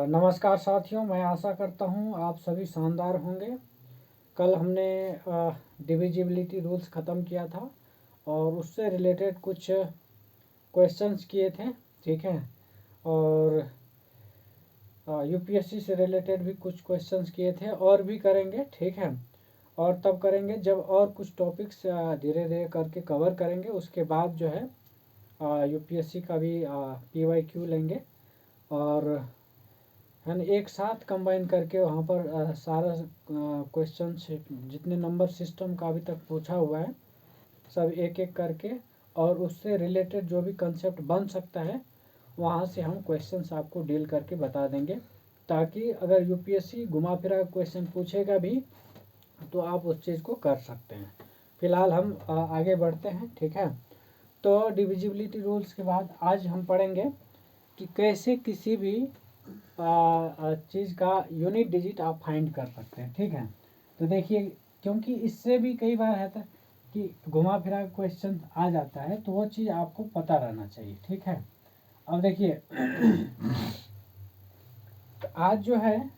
नमस्कार साथियों, मैं आशा करता हूँ आप सभी शानदार होंगे। कल हमने डिविजिबिलिटी रूल्स ख़त्म किया था और उससे रिलेटेड कुछ क्वेश्चंस किए थे, ठीक है। और यूपीएससी से रिलेटेड भी कुछ क्वेश्चंस किए थे और भी करेंगे, ठीक है। और तब करेंगे जब और कुछ टॉपिक्स धीरे धीरे करके कवर करेंगे। उसके बाद जो है यूपीएससी का भी पीवाईक्यू लेंगे और है ना, एक साथ कंबाइन करके वहाँ पर सारा क्वेश्चन जितने नंबर सिस्टम का अभी तक पूछा हुआ है सब एक एक करके और उससे रिलेटेड जो भी कंसेप्ट बन सकता है वहाँ से हम क्वेश्चंस आपको डील करके बता देंगे, ताकि अगर यूपीएससी घुमा फिरा क्वेश्चन पूछेगा भी तो आप उस चीज़ को कर सकते हैं। फिलहाल हम आगे बढ़ते हैं, ठीक है। तो डिविजिबिलिटी रूल्स के बाद आज हम पढ़ेंगे कि कैसे किसी भी चीज़ का यूनिट डिजिट आप फाइंड कर सकते हैं, ठीक है। तो देखिए, क्योंकि इससे भी कई बार है कि घुमा फिरा क्वेश्चन आ जाता है, तो वो चीज़ आपको पता रहना चाहिए, ठीक है। अब देखिए तो आज जो है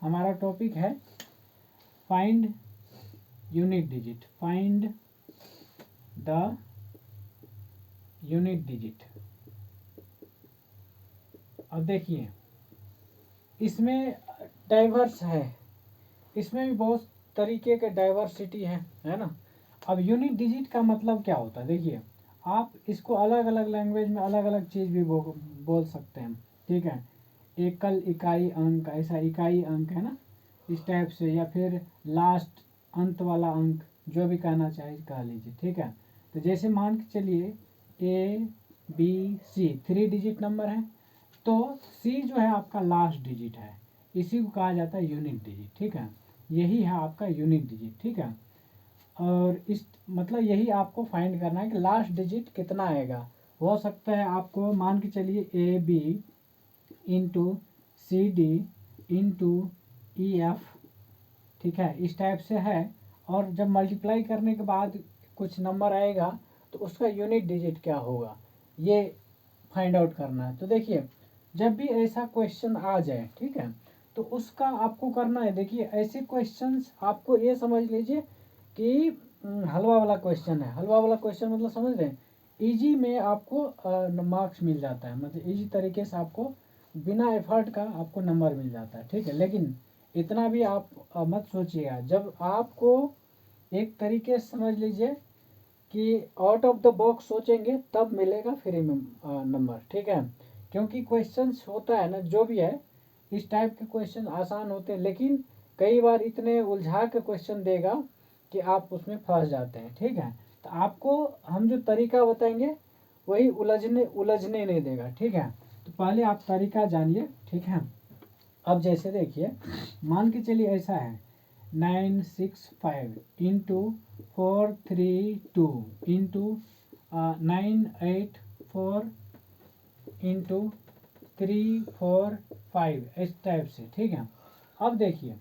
हमारा टॉपिक है find unit digit, find the unit digit. अब देखिए, इसमें डाइवर्स है, इसमें भी बहुत तरीके के डाइवर्सिटी है ना। अब यूनिट डिजिट का मतलब क्या होता है, देखिए आप इसको अलग अलग लैंग्वेज में अलग अलग चीज़ भी बोल सकते हैं, ठीक है। एकल इकाई अंक, ऐसा इकाई अंक है ना, इस टाइप से, या फिर लास्ट अंत वाला अंक, जो भी कहना चाहे कह लीजिए, ठीक है। तो जैसे मान के चलिए ABC 3 डिजिट नंबर है, तो C जो है आपका लास्ट डिजिट है, इसी को कहा जाता है यूनिट डिजिट, ठीक है। यही है आपका यूनिट डिजिट, ठीक है। और इस मतलब यही आपको फाइंड करना है कि लास्ट डिजिट कितना आएगा। हो सकता है आपको मान के चलिए AB into CD into EF, ठीक है, इस टाइप से है। और जब मल्टीप्लाई करने के बाद कुछ नंबर आएगा तो उसका यूनिट डिजिट क्या होगा, ये फाइंड आउट करना है। तो देखिए, जब भी ऐसा क्वेश्चन आ जाए, ठीक है, तो उसका आपको करना है। देखिए, ऐसे क्वेश्चंस आपको ये समझ लीजिए कि हलवा वाला क्वेश्चन है। हलवा वाला क्वेश्चन मतलब समझ रहे हैं, ईजी में आपको मार्क्स मिल जाता है, मतलब ईजी तरीके से आपको बिना एफर्ट का आपको नंबर मिल जाता है, ठीक है। लेकिन इतना भी आप मत सोचिएगा, जब आपको एक तरीके से समझ लीजिए कि आउट ऑफ द बॉक्स सोचेंगे तब मिलेगा फ्री में नंबर, ठीक है। क्योंकि क्वेश्चंस होता है ना, जो भी है इस टाइप के क्वेश्चन आसान होते हैं, लेकिन कई बार इतने उलझा के क्वेश्चन देगा कि आप उसमें फंस जाते हैं, ठीक है। तो आपको हम जो तरीका बताएंगे वही उलझने नहीं देगा, ठीक है। तो पहले आप तरीका जानिए, ठीक है। अब जैसे देखिए, मान के चलिए ऐसा है 965 इंटू 432 इंटू 984 इंटू 345, इस टाइप से, ठीक है। अब देखिए,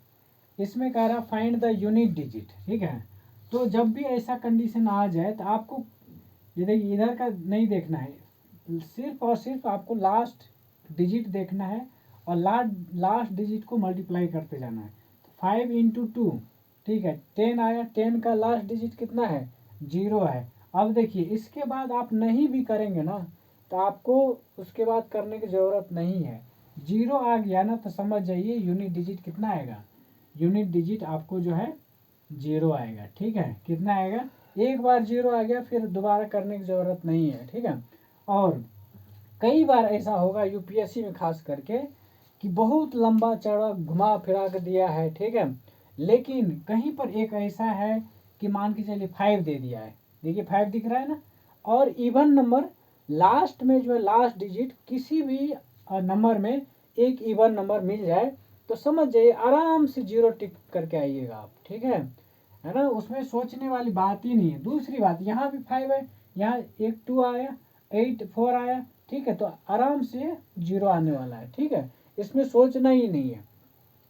इसमें कह रहा फाइंड द यूनिट डिजिट, ठीक है। तो जब भी ऐसा कंडीशन आ जाए तो आपको ये देखिए, इधर का नहीं देखना है, सिर्फ और सिर्फ आपको लास्ट डिजिट देखना है और लास्ट डिजिट को मल्टीप्लाई करते जाना है। तो 5 इंटू 2, ठीक है, 10 आया, 10 का लास्ट डिजिट कितना है, 0 है। अब देखिए, इसके बाद आप नहीं भी करेंगे ना तो आपको उसके बाद करने की ज़रूरत नहीं है। 0 आ गया ना तो समझ जाइए यूनिट डिजिट कितना आएगा, यूनिट डिजिट आपको जो है 0 आएगा, ठीक है। कितना आएगा, एक बार 0 आ गया फिर दोबारा करने की ज़रूरत नहीं है, ठीक है। और कई बार ऐसा होगा यूपीएससी में खास करके कि बहुत लंबा चौड़ा घुमा फिरा कर दिया है, ठीक है। लेकिन कहीं पर एक ऐसा है कि मान के चलिए 5 दे दिया है, देखिए 5 दिख रहा है ना, और इवन नंबर लास्ट में जो है लास्ट डिजिट किसी भी नंबर में एक इवन नंबर मिल जाए तो समझ जाइए आराम से 0 टिक करके आइएगा आप, ठीक है ना। उसमें सोचने वाली बात ही नहीं है। दूसरी बात, यहाँ भी 5 है, यहाँ एक 2 आया, 8 4 आया, ठीक है, तो आराम से 0 आने वाला है, ठीक है। इसमें सोचना ही नहीं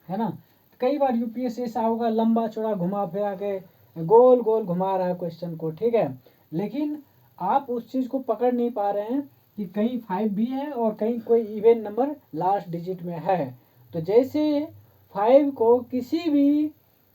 है ना। कई बार यूपीएससी ऐसा होगा लंबा चौड़ा घुमा फिरा के गोल गोल घुमा रहा है क्वेश्चन को, ठीक है। लेकिन आप उस चीज़ को पकड़ नहीं पा रहे हैं कि कहीं 5 भी है और कहीं कोई इवन नंबर लास्ट डिजिट में है। तो जैसे 5 को किसी भी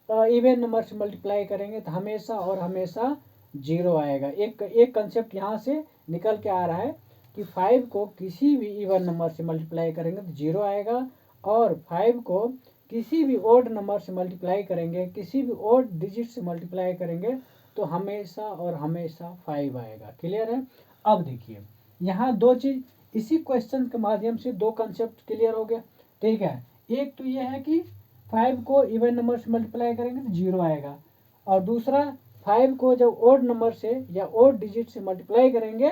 इवन नंबर से मल्टीप्लाई करेंगे तो हमेशा और हमेशा 0 आएगा। एक कंसेप्ट यहाँ से निकल के आ रहा है कि 5 को किसी भी इवन नंबर से मल्टीप्लाई करेंगे तो 0 आएगा, और 5 को किसी भी ओड नंबर से मल्टीप्लाई करेंगे, किसी भी ओड डिजिट से मल्टीप्लाई करेंगे तो हमेशा और हमेशा 5 आएगा। क्लियर है? अब देखिए यहाँ दो चीज़, इसी क्वेश्चन के माध्यम से दो कंसेप्ट क्लियर हो गया। ठीक है, एक तो ये है कि 5 को इवन नंबर से मल्टीप्लाई करेंगे तो 0 आएगा, और दूसरा 5 को जब ओड नंबर से या ओड डिजिट से मल्टीप्लाई करेंगे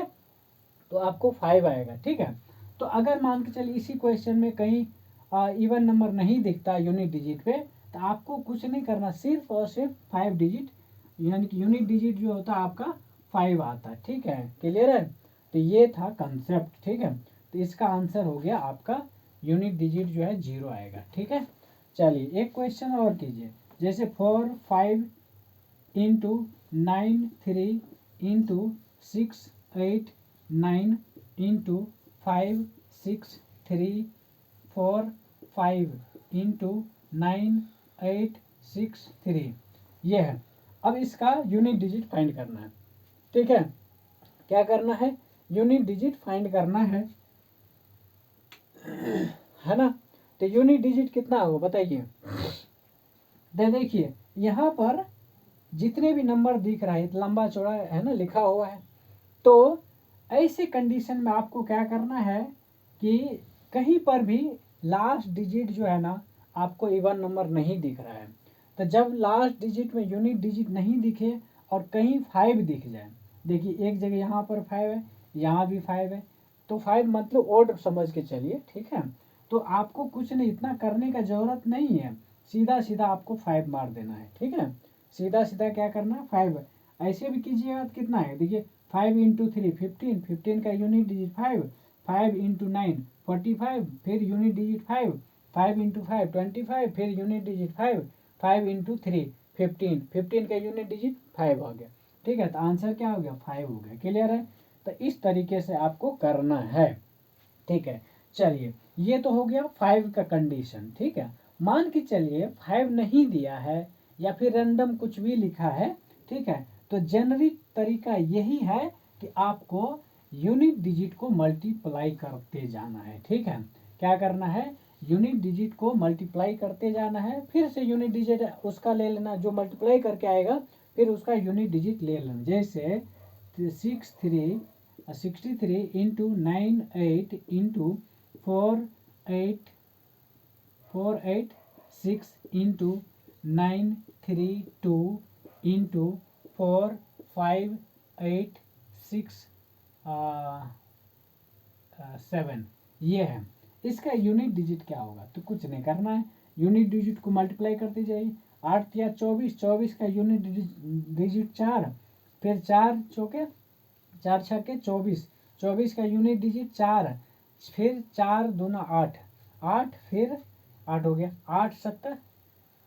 तो आपको 5 आएगा। ठीक है, तो अगर मान के चलिए इसी क्वेश्चन में कहीं इवन नंबर नहीं दिखता यूनिट डिजिट पे, तो आपको कुछ नहीं करना, सिर्फ और सिर्फ 5 डिजिट, यानी कि यूनिट डिजिट जो होता है आपका 5 आता है। ठीक है, क्लियर है? तो ये था कंसेप्ट। ठीक है, तो इसका आंसर हो गया आपका यूनिट डिजिट जो है 0 आएगा। ठीक है, चलिए एक क्वेश्चन और कीजिए, जैसे 4 5 इंटू 9 3 इंटू 6 8 9 इंटू 5 6 3 4 5 इंटू 9 8 6 3, ये है। अब इसका यूनिट डिजिट फाइंड करना है। ठीक है, क्या करना है? यूनिट डिजिट फाइंड करना है ना? तो यूनिट डिजिट कितना होगा बताइए। देखिए यहाँ पर जितने भी नंबर दिख रहा है लंबा चौड़ा है ना, लिखा हुआ है, तो ऐसे कंडीशन में आपको क्या करना है कि कहीं पर भी लास्ट डिजिट जो है ना आपको इवन नंबर नहीं दिख रहा है, तो जब लास्ट डिजिट में यूनिट डिजिट नहीं दिखे और कहीं 5 दिख जाए, देखिए एक जगह यहाँ पर 5 है, यहाँ भी 5 है, तो 5 मतलब ओड समझ के चलिए। ठीक है, तो आपको कुछ नहीं, इतना करने का ज़रूरत नहीं है, सीधा सीधा आपको 5 मार देना है। ठीक है, सीधा सीधा क्या करना है 5, ऐसे भी कीजिएगा तो कितना है, देखिए 5 इंटू 3 15, 15 का यूनिट डिजिट 5, 5 इंटू 9 45, फिर यूनिट डिजिट 5, 5 इंटू 5 25, फिर यूनिट डिजिट 5, 5 इंटू 3 15, 15 का यूनिट डिजिट 5 हो गया। ठीक है, तो आंसर क्या हो गया 5 हो गया। क्लियर है? तो इस तरीके से आपको करना है। ठीक है, चलिए ये तो हो गया 5 का कंडीशन। ठीक है, मान के चलिए 5 नहीं दिया है या फिर रैंडम कुछ भी लिखा है। ठीक है, तो जेनरिक तरीका यही है कि आपको यूनिट डिजिट को मल्टीप्लाई करते जाना है। ठीक है, क्या करना है? यूनिट डिजिट को मल्टीप्लाई करते जाना है, फिर से यूनिट डिजिट उसका ले लेना जो मल्टीप्लाई करके आएगा, फिर उसका यूनिट डिजिट ले लेना। जैसे 63 इंटू 9 8 इंटू 4 8 6 इंटू 9 3 2 इंटू 4 5 8 6 7, ये है। इसका यूनिट डिजिट क्या होगा? तो कुछ नहीं करना है, यूनिट डिजिट को मल्टीप्लाई करते जाइए। 8 या 24, 24 का यूनिट डिजिट 4, फिर 4 चौके 4 छक्के 24, 24 का यूनिट डिजिट 4, फिर 4 दूना 8, 8 फिर 8 हो गया, 8 7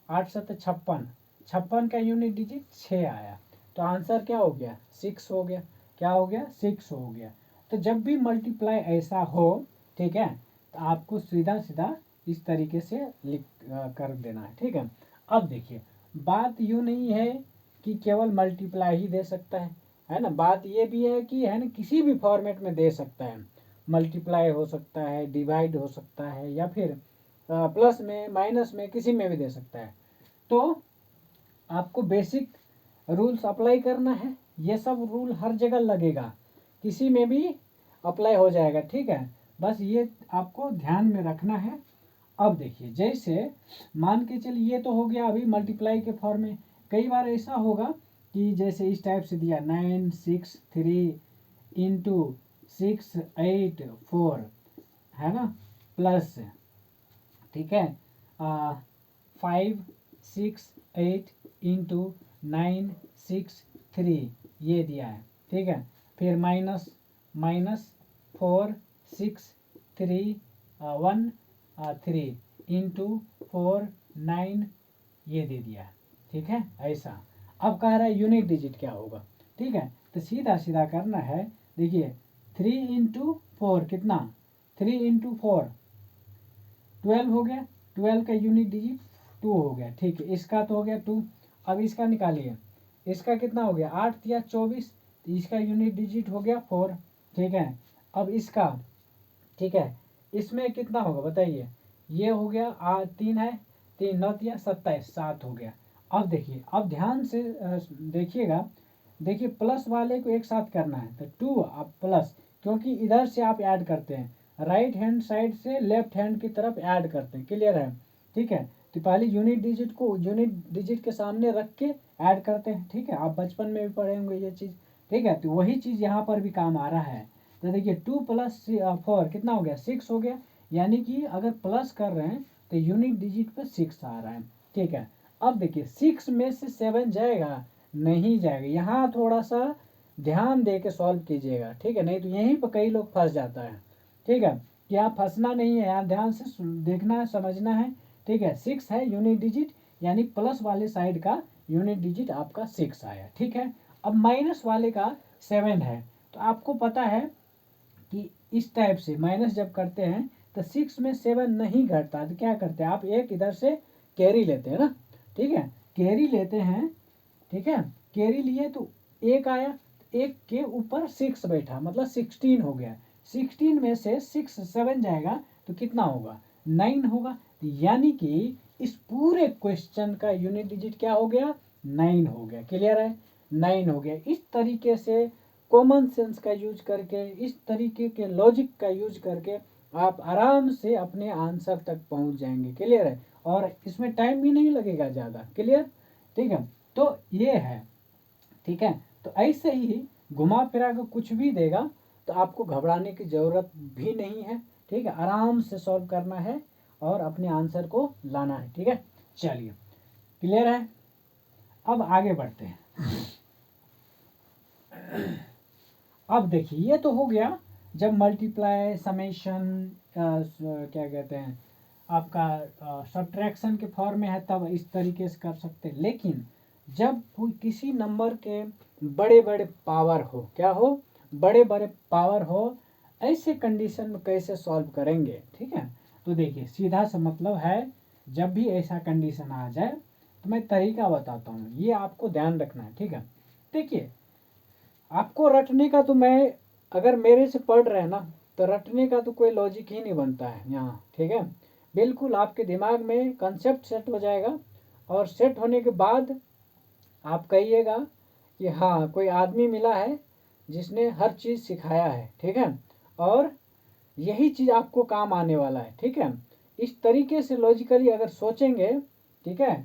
56, 56 का यूनिट डिजिट 6 आया, तो आंसर क्या हो गया 6 हो गया। क्या हो गया 6 हो गया। तो जब भी मल्टीप्लाई ऐसा हो, ठीक है, तो आपको सीधा सीधा इस तरीके से लिख कर देना है। ठीक है, अब देखिए बात यूँ नहीं है कि केवल मल्टीप्लाई ही दे सकता है ना, बात ये भी है कि है ना किसी भी फॉर्मेट में दे सकता है, मल्टीप्लाई हो सकता है, डिवाइड हो सकता है, या फिर प्लस में माइनस में किसी में भी दे सकता है। तो आपको बेसिक रूल्स अप्लाई करना है, ये सब रूल हर जगह लगेगा, किसी में भी अप्लाई हो जाएगा। ठीक है, बस ये आपको ध्यान में रखना है। अब देखिए जैसे मान के चलिए ये तो हो गया अभी मल्टीप्लाई के फॉर्म में, कई बार ऐसा होगा कि जैसे इस टाइप से दिया 9 6 3 इंटू 6 8 4, है ना, प्लस, ठीक है, 5 6 8 इंटू 9 6 3, ये दिया है। ठीक है, फिर माइनस 4 6 3 1 3 इंटू 4 9, ये दे दिया है। ठीक है, ऐसा। अब कह रहा है यूनिट डिजिट क्या होगा। ठीक है, तो सीधा सीधा करना है। देखिए 3 इंटू 4 कितना, 3 इंटू 4 12 हो गया, 12 का यूनिट डिजिट 2 हो गया, ठीक है। इसका तो हो गया 2। अब इसका निकालिए, इसका कितना हो गया 8 या 24, तो इसका यूनिट डिजिट हो गया 4, ठीक है। अब इसका, ठीक है, इसमें कितना होगा बताइए, ये हो गया 3 है, 3 9 या 27, 7 हो गया। अब देखिए, अब ध्यान से देखिएगा, देखिए प्लस वाले को एक साथ करना है तो 2 अब प्लस, क्योंकि इधर से आप ऐड करते हैं, राइट हैंड साइड से लेफ्ट हैंड की तरफ ऐड करते हैं, क्लियर है, ठीक है। तो पहले यूनिट डिजिट को यूनिट डिजिट के सामने रख के ऐड करते हैं, ठीक है। आप बचपन में भी पढ़े होंगे ये चीज़, ठीक है। तो वही चीज़ यहाँ पर भी काम आ रहा है। तो देखिए 2 + 4 कितना हो गया 6 हो गया, यानी कि अगर प्लस कर रहे हैं तो यूनिट डिजिट पे 6 आ रहा है, ठीक है। अब देखिए 6 में से 7 जाएगा, नहीं जाएगा, यहाँ थोड़ा सा ध्यान दे के सॉल्व कीजिएगा, ठीक है, नहीं तो यहीं पर कई लोग फंस जाता है, ठीक है। यहाँ फंसना नहीं है, यहाँ ध्यान से देखना है, समझना है, ठीक है। 6 है यूनिट डिजिट, यानी प्लस वाले साइड का यूनिट डिजिट आपका 6 आया, ठीक है। अब माइनस वाले का 7 है, तो आपको पता है कि इस टाइप से माइनस जब करते हैं तो 6 में 7 नहीं घटता, तो क्या करते हैं आप एक इधर से कैरी लेते हैं ना, ठीक है, कैरी लेते हैं, ठीक है। कैरी लिए तो एक आया, एक के ऊपर 6 बैठा, मतलब 16 हो गया। 16 में से 6 7 जाएगा तो कितना होगा 9 होगा, यानी कि इस पूरे क्वेश्चन का यूनिट डिजिट क्या हो गया 9 हो गया, क्लियर है, 9 हो गया। इस तरीके से कॉमन सेंस का यूज करके, इस तरीके के लॉजिक का यूज करके आप आराम से अपने आंसर तक पहुंच जाएंगे, क्लियर है, और इसमें टाइम भी नहीं लगेगा ज़्यादा, क्लियर, ठीक है। तो ये है, ठीक है। तो ऐसे ही घुमा फिरा कर कुछ भी देगा तो आपको घबराने की ज़रूरत भी नहीं है, ठीक है, आराम से सॉल्व करना है और अपने आंसर को लाना है, ठीक है। चलिए, क्लियर है। अब आगे बढ़ते हैं। अब देखिए ये तो हो गया जब मल्टीप्लाई समेशन क्या कहते हैं आपका सब्ट्रैक्शन के फॉर्म में है तब इस तरीके से कर सकते हैं, लेकिन जब कोई किसी नंबर के बड़े बड़े पावर हो, क्या हो बड़े बड़े पावर हो, ऐसे कंडीशन में कैसे सॉल्व करेंगे, ठीक है। तो देखिए सीधा सा मतलब है, जब भी ऐसा कंडीशन आ जाए तो मैं तरीका बताता हूँ, ये आपको ध्यान रखना है, ठीक है। देखिए आपको रटने का तो मैं, अगर मेरे से पढ़ रहे हैं ना तो रटने का तो कोई लॉजिक ही नहीं बनता है यहाँ, ठीक है। बिल्कुल आपके दिमाग में कंसेप्ट सेट हो जाएगा, और सेट होने के बाद आप कहिएगा कि हाँ कोई आदमी मिला है जिसने हर चीज़ सिखाया है, ठीक है, और यही चीज़ आपको काम आने वाला है, ठीक है। इस तरीके से लॉजिकली अगर सोचेंगे, ठीक है,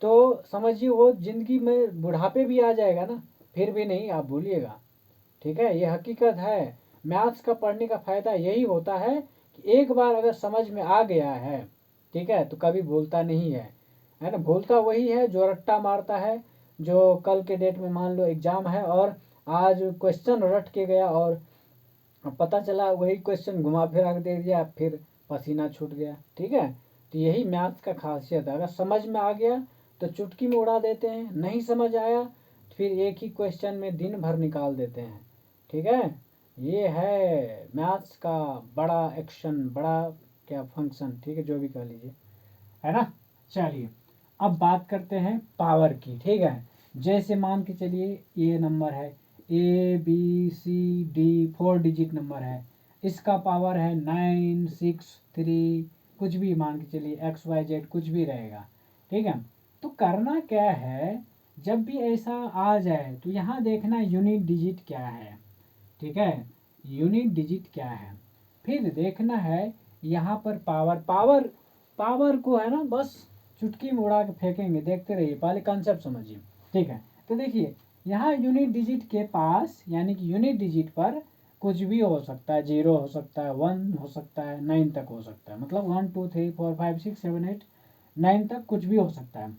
तो समझिए वो ज़िंदगी में बुढ़ापे भी आ जाएगा ना, फिर भी नहीं आप भूलिएगा, ठीक है, ये हकीकत है। मैथ्स का पढ़ने का फ़ायदा यही होता है कि एक बार अगर समझ में आ गया है, ठीक है, तो कभी भूलता नहीं है ना। भूलता वही है जो रट्टा मारता है, जो कल के डेट में मान लो एग्ज़ाम है और आज क्वेश्चन रट के गया और पता चला वही क्वेश्चन घुमा फिरा के दे दिया, फिर पसीना छूट गया, ठीक है। तो यही मैथ्स का खासियत है, अगर समझ में आ गया तो चुटकी में उड़ा देते हैं, नहीं समझ आया फिर एक ही क्वेश्चन में दिन भर निकाल देते हैं, ठीक है। ये है मैथ्स का बड़ा एक्शन, बड़ा क्या फंक्शन, ठीक है, जो भी कह लीजिए, है ना। चलिए अब बात करते हैं पावर की, ठीक है। जैसे मान के चलिए ये नंबर है ABCD 4 डिजिट नंबर है, इसका पावर है 9 6 3, कुछ भी मान के चलिए XYZ कुछ भी रहेगा, ठीक है। तो करना क्या है, जब भी ऐसा आ जाए तो यहाँ देखना यूनिट डिजिट क्या है, ठीक है, यूनिट डिजिट क्या है। फिर देखना है यहाँ पर पावर, पावर पावर को है ना बस चुटकी में उड़ा के फेंकेंगे, देखते रहिए, पहले कंसेप्ट समझिए, ठीक है। तो देखिए यहाँ यूनिट डिजिट के पास, यानी कि यूनिट डिजिट पर कुछ भी हो सकता है, 0 हो सकता है, 1 हो सकता है, 9 तक हो सकता है, मतलब 1 2 3 4 5 6 7 8 9 तक कुछ भी हो सकता है,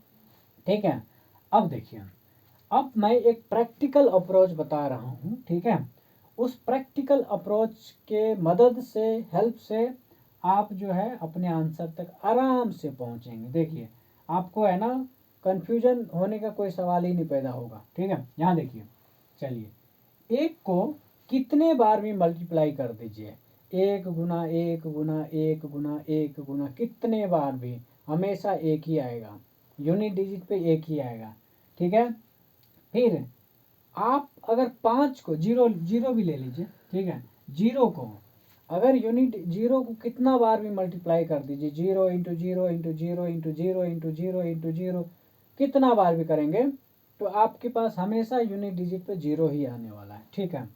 ठीक है। अब देखिए, अब मैं एक प्रैक्टिकल अप्रोच बता रहा हूँ, ठीक है। उस प्रैक्टिकल अप्रोच के मदद से, हेल्प से आप जो है अपने आंसर तक आराम से पहुँचेंगे। देखिए आपको है ना कन्फ्यूजन होने का कोई सवाल ही नहीं पैदा होगा, ठीक है। यहाँ देखिए, चलिए एक को कितने बार भी मल्टीप्लाई कर दीजिए, एक गुना एक गुना एक गुना एक गुना कितने बार भी हमेशा एक ही आएगा, यूनिट डिजिट पे एक ही आएगा। ठीक है, फिर आप अगर 5 को जीरो जीरो भी ले लीजिए, ठीक है, जीरो को अगर यूनिट जीरो को कितना बार भी मल्टीप्लाई कर दीजिए, zero into zero into zero into zero into zero into zero, कितना बार भी करेंगे तो आपके पास हमेशा यूनिट डिजिट पे जीरो ही आने वाला है। ठीक है,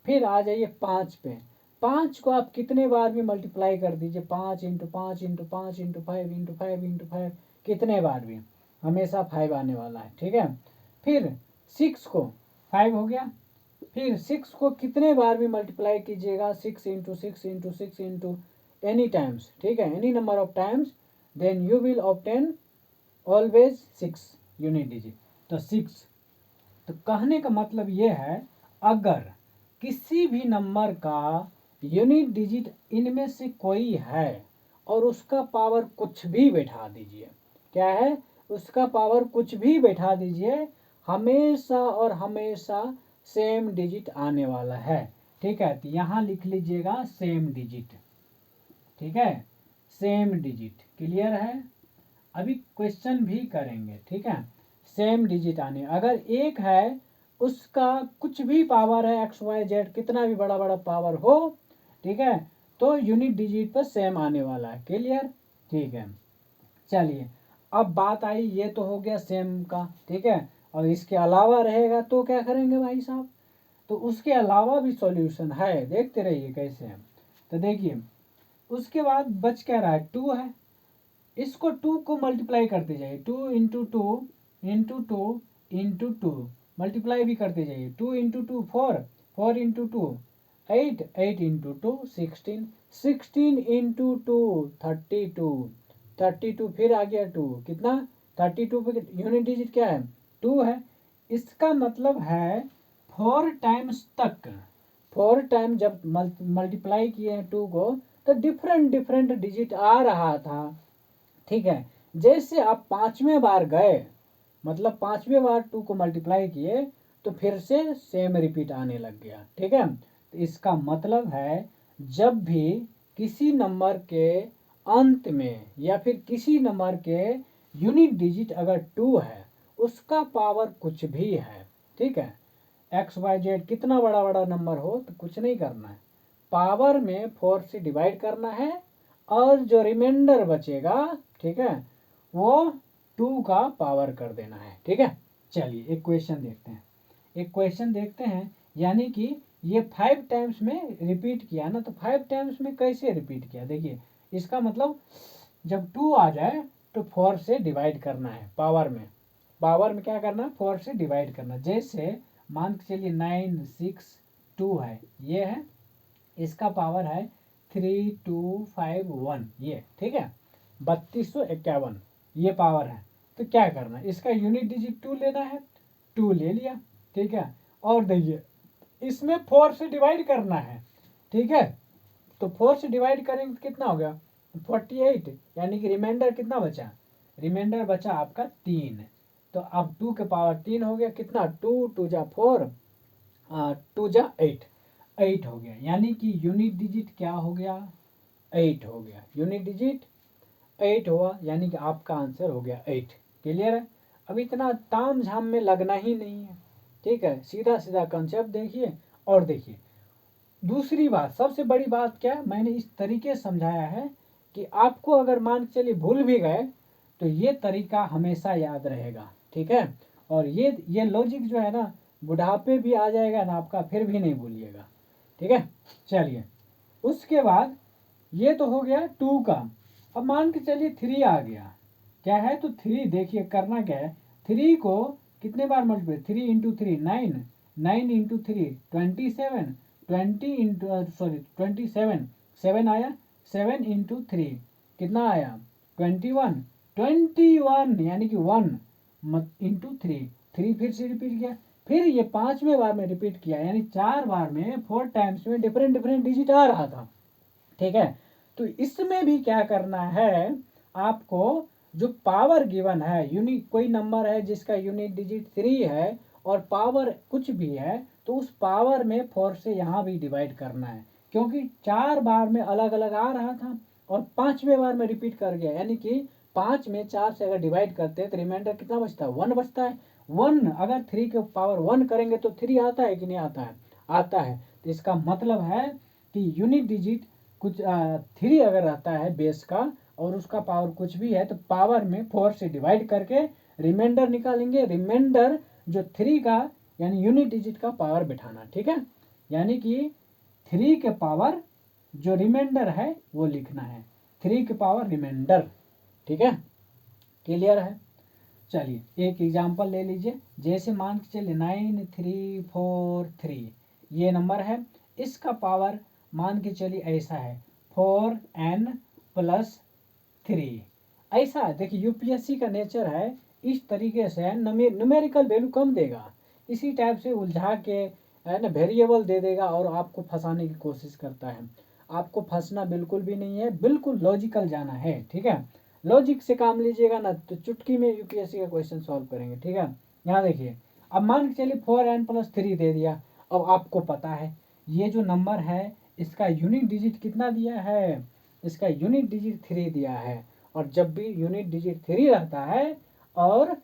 फिर आ जाइए 5 पे। 5 को आप कितने बार भी मल्टीप्लाई कर दीजिए, 5 into 5 into 5 into 5 into 5 into 5, कितने बार भी हमेशा 5 आने वाला है। ठीक है, फिर 6 को 5 हो गया, फिर 6 को कितने बार भी मल्टीप्लाई कीजिएगा, 6 into 6 into 6 into any times, ठीक है, any number of times, then you will obtain always 6 unit digit. तो 6, तो कहने का मतलब ये है अगर किसी भी नंबर का यूनिट डिजिट इनमें से कोई है और उसका पावर कुछ भी बैठा दीजिए, क्या है, उसका पावर कुछ भी बैठा दीजिए, हमेशा और हमेशा सेम डिजिट आने वाला है। ठीक है, तो यहाँ लिख लीजिएगा सेम डिजिट। ठीक है, सेम डिजिट, क्लियर है। अभी क्वेश्चन भी करेंगे, ठीक है, सेम डिजिट आने, अगर एक है उसका कुछ भी पावर है एक्स वाई जेड, कितना भी बड़ा बड़ा पावर हो, ठीक है, तो यूनिट डिजिट पर सेम आने वाला है, क्लियर। ठीक है, चलिए अब बात आई, ये तो हो गया सेम का, ठीक है, और इसके अलावा रहेगा तो क्या करेंगे भाई साहब, तो उसके अलावा भी सॉल्यूशन है, देखते रहिए कैसे है। तो देखिए उसके बाद बच क्या रहा है, 2 है, इसको 2 को मल्टीप्लाई करते जाइए, 2 into two into two into two, multiply भी करते जाइए, 2 into two 4, 4 into two 8, 8 into two 16, 16 into two 32, 32 फिर आ गया 2, कितना 32 पे यूनिट डिजिट क्या है 2 है। इसका मतलब है 4 टाइम्स तक, 4 टाइम जब मल्टीप्लाई किए हैं 2 को तो डिफरेंट डिफरेंट डिजिट आ रहा था। ठीक है, जैसे आप 5वें बार गए, मतलब 5वें बार 2 को मल्टीप्लाई किए तो फिर से सेम रिपीट आने लग गया। ठीक है, तो इसका मतलब है जब भी किसी नंबर के अंत में या फिर किसी नंबर के यूनिट डिजिट अगर 2 है, उसका पावर कुछ भी है, ठीक है, एक्स वाई जेड कितना बड़ा बड़ा नंबर हो तो कुछ नहीं करना है, पावर में 4 से डिवाइड करना है और जो रिमाइंडर बचेगा, ठीक है, वो 2 का पावर कर देना है। ठीक है, चलिए एक क्वेश्चन देखते हैं, एक क्वेश्चन देखते हैं, यानी कि ये 5 टाइम्स में रिपीट किया ना, तो 5 टाइम्स में कैसे रिपीट किया, देखिए इसका मतलब जब 2 आ जाए तो 4 से डिवाइड करना है, पावर में, पावर में क्या करना है 4 से डिवाइड करना। जैसे मान के चलिए 9 6 2 है, ये है, इसका पावर है 3251, ये ठीक है, 3251 ये पावर है। तो क्या करना है, इसका यूनिट डिजिट 2 लेना है, 2 ले लिया, ठीक है, और देखिए इसमें 4 से डिवाइड करना है, ठीक है, तो 4 से डिवाइड करेंगे तो कितना हो गया 48, यानी कि रिमाइंडर कितना बचा, रिमाइंडर बचा आपका 3, तो अब 2 के पावर 3 हो गया, कितना 2 2 जा 4, 2 जा 8, 8 हो गया, यानी कि यूनिट डिजिट क्या हो गया 8 हो गया, यूनिट डिजिट 8 हुआ, यानी कि आपका आंसर हो गया 8। क्लियर है, अब इतना ताम झाम में लगना ही नहीं है, ठीक है, सीधा सीधा कंसेप्ट देखिए। और देखिए दूसरी बात, सबसे बड़ी बात क्या है, मैंने इस तरीके से समझाया है कि आपको अगर मान के चलिए भूल भी गए तो ये तरीका हमेशा याद रहेगा। ठीक है, और ये लॉजिक जो है ना बुढ़ापे भी आ जाएगा ना आपका, फिर भी नहीं भूलिएगा। ठीक है, चलिए उसके बाद ये तो हो गया 2 का, अब मान के चलिए 3 आ गया, क्या है तो 3, देखिए करना क्या है, 3 को कितने बार multiply, 3 into 3 9, 9 into 3 27, 20 into sorry 27, 7 आया, 7 इंटू 3 कितना आया 21, 21 यानी कि 1 इंटू 3, 3 फिर से रिपीट किया, फिर ये 5वें बार में रिपीट किया, यानी 4 बार में 4 टाइम्स में डिफरेंट डिफरेंट डिजिट आ रहा था। ठीक है, तो इसमें भी क्या करना है आपको, जो पावर गिवन है, यूनिट कोई नंबर है जिसका यूनिट डिजिट 3 है और पावर कुछ भी है, तो उस पावर में 4 से यहाँ भी डिवाइड करना है, क्योंकि 4 बार में अलग अलग आ रहा था और 5वें बार में रिपीट कर गया, यानी कि 5 में 4 से अगर डिवाइड करते हैं तो रिमाइंडर कितना बचता है, 1 बचता है। 1 अगर 3 के पावर 1 करेंगे तो 3 आता है कि नहीं आता है, आता है। तो इसका मतलब है कि यूनिट डिजिट कुछ 3 अगर रहता है बेस का और उसका पावर कुछ भी है तो पावर में 4 से डिवाइड करके रिमाइंडर निकालेंगे। रिमाइंडर जो 3 का यानी यूनिट डिजिट का पावर बिठाना, ठीक है। यानी कि 3 के पावर जो रिमाइंडर है वो लिखना है, 3 के पावर रिमाइंडर, ठीक है। क्लियर है। चलिए एक एग्जांपल ले लीजिए, जैसे मान के चलिए 9343 ये नंबर है, इसका पावर मान के चलिए ऐसा है 4n+3। ऐसा देखिए यूपीएससी का नेचर है, इस तरीके से न्यूमेरिकल वैल्यू कम देगा, इसी टाइप से उलझा के है ना वेरिएबल दे देगा और आपको फंसाने की कोशिश करता है। आपको फंसना बिल्कुल भी नहीं है, बिल्कुल लॉजिकल जाना है, ठीक है। लॉजिक से काम लीजिएगा ना तो चुटकी में यूपीएससी का क्वेश्चन सॉल्व करेंगे, ठीक है। यहाँ देखिए अब मान के चलिए 4n+3 दे दिया। अब आपको पता है ये जो नंबर है इसका यूनिट डिजिट कितना दिया है, इसका यूनिट डिजिट 3 दिया है। और जब भी यूनिट डिजिट 3 रहता है और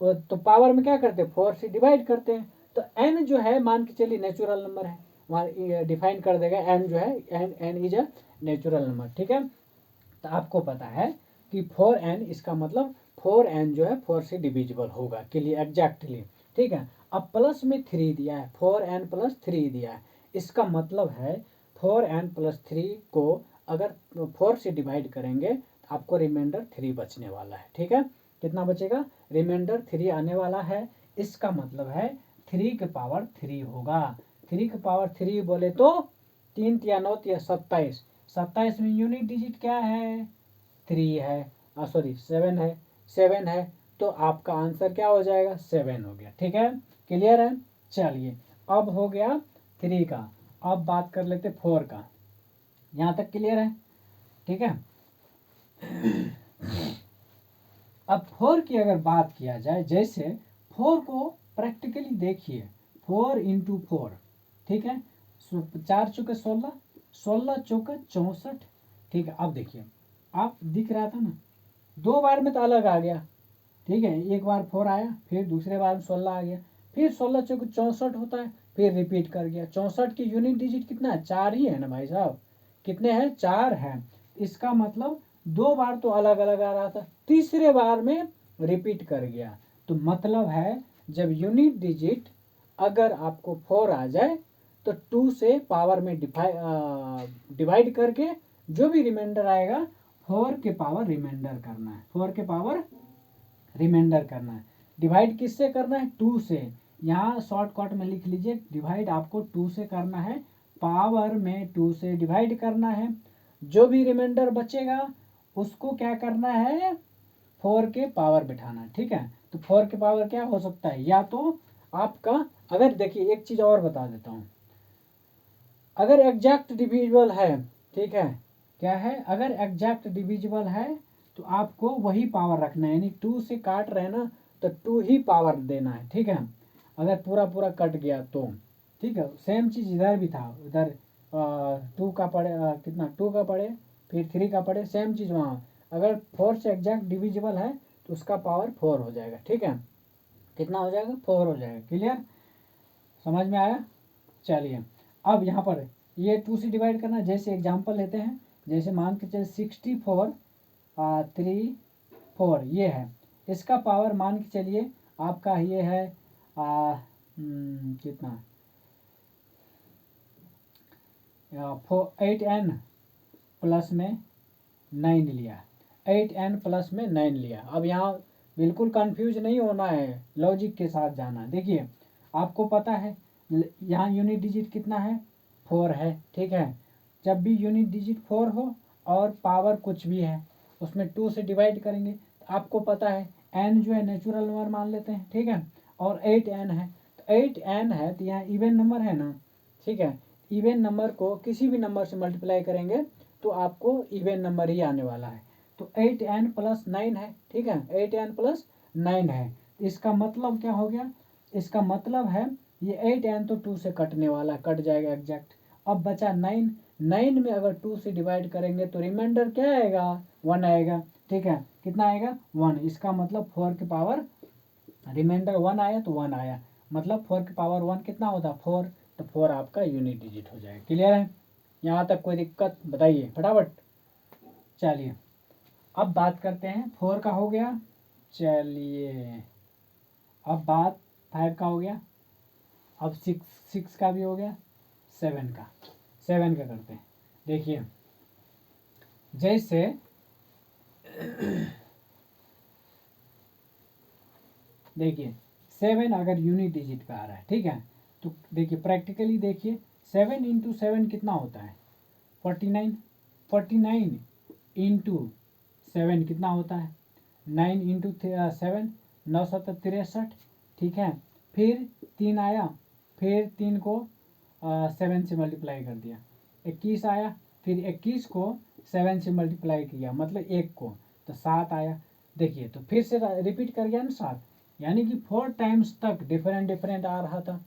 तो पावर में क्या करते हैं, 4 से डिवाइड करते हैं। तो n जो है मान के चलिए नेचुरल नंबर है, वहाँ डिफाइन कर देगा n जो है, n is a natural number, ठीक है। तो आपको पता है कि 4n इसका मतलब 4n जो है 4 से डिविजिबल होगा के लिए एग्जैक्टली, ठीक है। अब प्लस में 3 दिया है, 4n+3 दिया है, इसका मतलब है 4n+3 को अगर 4 से डिवाइड करेंगे तो आपको रिमाइंडर 3 बचने वाला है, ठीक है। कितना बचेगा, रिमाइंडर 3 आने वाला है। इसका मतलब है 3 के पावर 3 होगा। 3 के पावर 3 बोले तो 3 या 9 या 27, 27 में यूनिट डिजिट क्या है, 3 है, सॉरी 7 है, 7 है। तो आपका आंसर क्या हो जाएगा, 7 हो गया, ठीक है। क्लियर है। चलिए अब हो गया 3 का, अब बात कर लेते 4 का। यहाँ तक क्लियर है, ठीक है। अब 4 की अगर बात किया जाए, जैसे 4 को प्रैक्टिकली देखिए, 4 × 4, ठीक है। 4 चौके 16, 16 चौके 64, ठीक है। अब देखिए आप दिख रहा था ना, 2 बार में तो अलग आ गया, ठीक है। एक बार 4 आया, फिर दूसरे बार में 16 आ गया, फिर 16 चौके 64 होता है, फिर रिपीट कर गया। 64 की यूनिट डिजिट कितना है, 4 ही है ना भाई साहब, कितने हैं, 4 हैं। इसका मतलब 2 बार तो अलग अलग आ रहा था, तीसरे बार में रिपीट कर गया। तो मतलब है जब यूनिट डिजिट अगर आपको 4 आ जाए तो 2 से पावर में डिवाइड करके जो भी रिमाइंडर आएगा 4 के पावर रिमाइंडर करना है, 4 के पावर रिमाइंडर करना है। डिवाइड किससे करना है, 2 से। यहाँ शॉर्टकट में लिख लीजिए, डिवाइड आपको 2 से करना है, पावर में 2 से डिवाइड करना है। जो भी रिमाइंडर बचेगा उसको क्या करना है, 4 के पावर बिठाना है, ठीक है। तो 4 के पावर क्या हो सकता है, या तो आपका, अगर देखिए एक चीज और बता देता हूँ, अगर एग्जैक्ट डिविजिबल है, ठीक है, क्या है, अगर एग्जैक्ट डिविजिबल है तो आपको वही पावर रखना है, यानी 2 से काट रहे हैं ना तो 2 ही पावर देना है, ठीक है। अगर पूरा पूरा कट गया तो, ठीक है। सेम चीज इधर भी था, इधर 2 का पड़े, कितना 2 का पड़े, फिर 3 का पड़े, सेम चीज वहाँ। अगर 4 से एग्जैक्ट डिविजिबल है तो उसका पावर 4 हो जाएगा, ठीक है। कितना हो जाएगा, 4 हो जाएगा। क्लियर, समझ में आया। चलिए अब यहाँ पर ये 2 से डिवाइड करना, जैसे एग्जांपल लेते हैं, जैसे मान के चलिए 64 3 4 ये है, इसका पावर मान के चलिए आपका ये है कितना, 8n प्लस में 9 लिया, 8n प्लस में 9 लिया। अब यहाँ बिल्कुल कंफ्यूज नहीं होना है, लॉजिक के साथ जाना है। देखिए आपको पता है यहाँ यूनिट डिजिट कितना है, 4 है, ठीक है। जब भी यूनिट डिजिट 4 हो और पावर कुछ भी है उसमें 2 से डिवाइड करेंगे, तो आपको पता है n जो है नेचुरल नंबर मान लेते हैं, ठीक है। और 8n है, तो 8n है तो यहाँ इवन नंबर है ना, ठीक है। इवन नंबर को किसी भी नंबर से मल्टीप्लाई करेंगे तो आपको इवन नंबर ही आने वाला है। तो 8n प्लस 9 है, ठीक है, 8n प्लस 9 है। इसका मतलब क्या हो गया, इसका मतलब है ये 8n तो 2 से कटने वाला, कट जाएगा एग्जैक्ट। अब बचा 9, 9 में अगर 2 से डिवाइड करेंगे तो रिमाइंडर क्या आएगा, 1 आएगा। ठीक है, कितना आएगा, 1। इसका मतलब 4 की पावर रिमाइंडर 1 आया तो 1 आया, मतलब 4 की पावर 1 कितना होता है, 4। तो 4 आपका यूनिट डिजिट हो जाएगा। क्लियर है, यहाँ तक कोई दिक्कत बताइए फटाफट। चलिए अब बात करते हैं, 4 का हो गया। चलिए अब बात 5 का हो गया, अब 6 का भी हो गया, 7 का करते हैं। देखिए जैसे देखिए 7 अगर यूनिट डिजिट पे आ रहा है, ठीक है, तो देखिए प्रैक्टिकली देखिए 7 इंटू 7 कितना होता है, 49। 49 इंटू 7 कितना होता है, 9 इंटू 7, 9 7 63। ठीक है, फिर 3 आया, फिर 3 को 7 से मल्टीप्लाई कर दिया, 21 आया, फिर 21 को 7 से मल्टीप्लाई किया मतलब 1 को, तो 7 आया। देखिए तो फिर से रिपीट कर गया ना 7, यानी कि 4 टाइम्स तक डिफरेंट आ रहा था।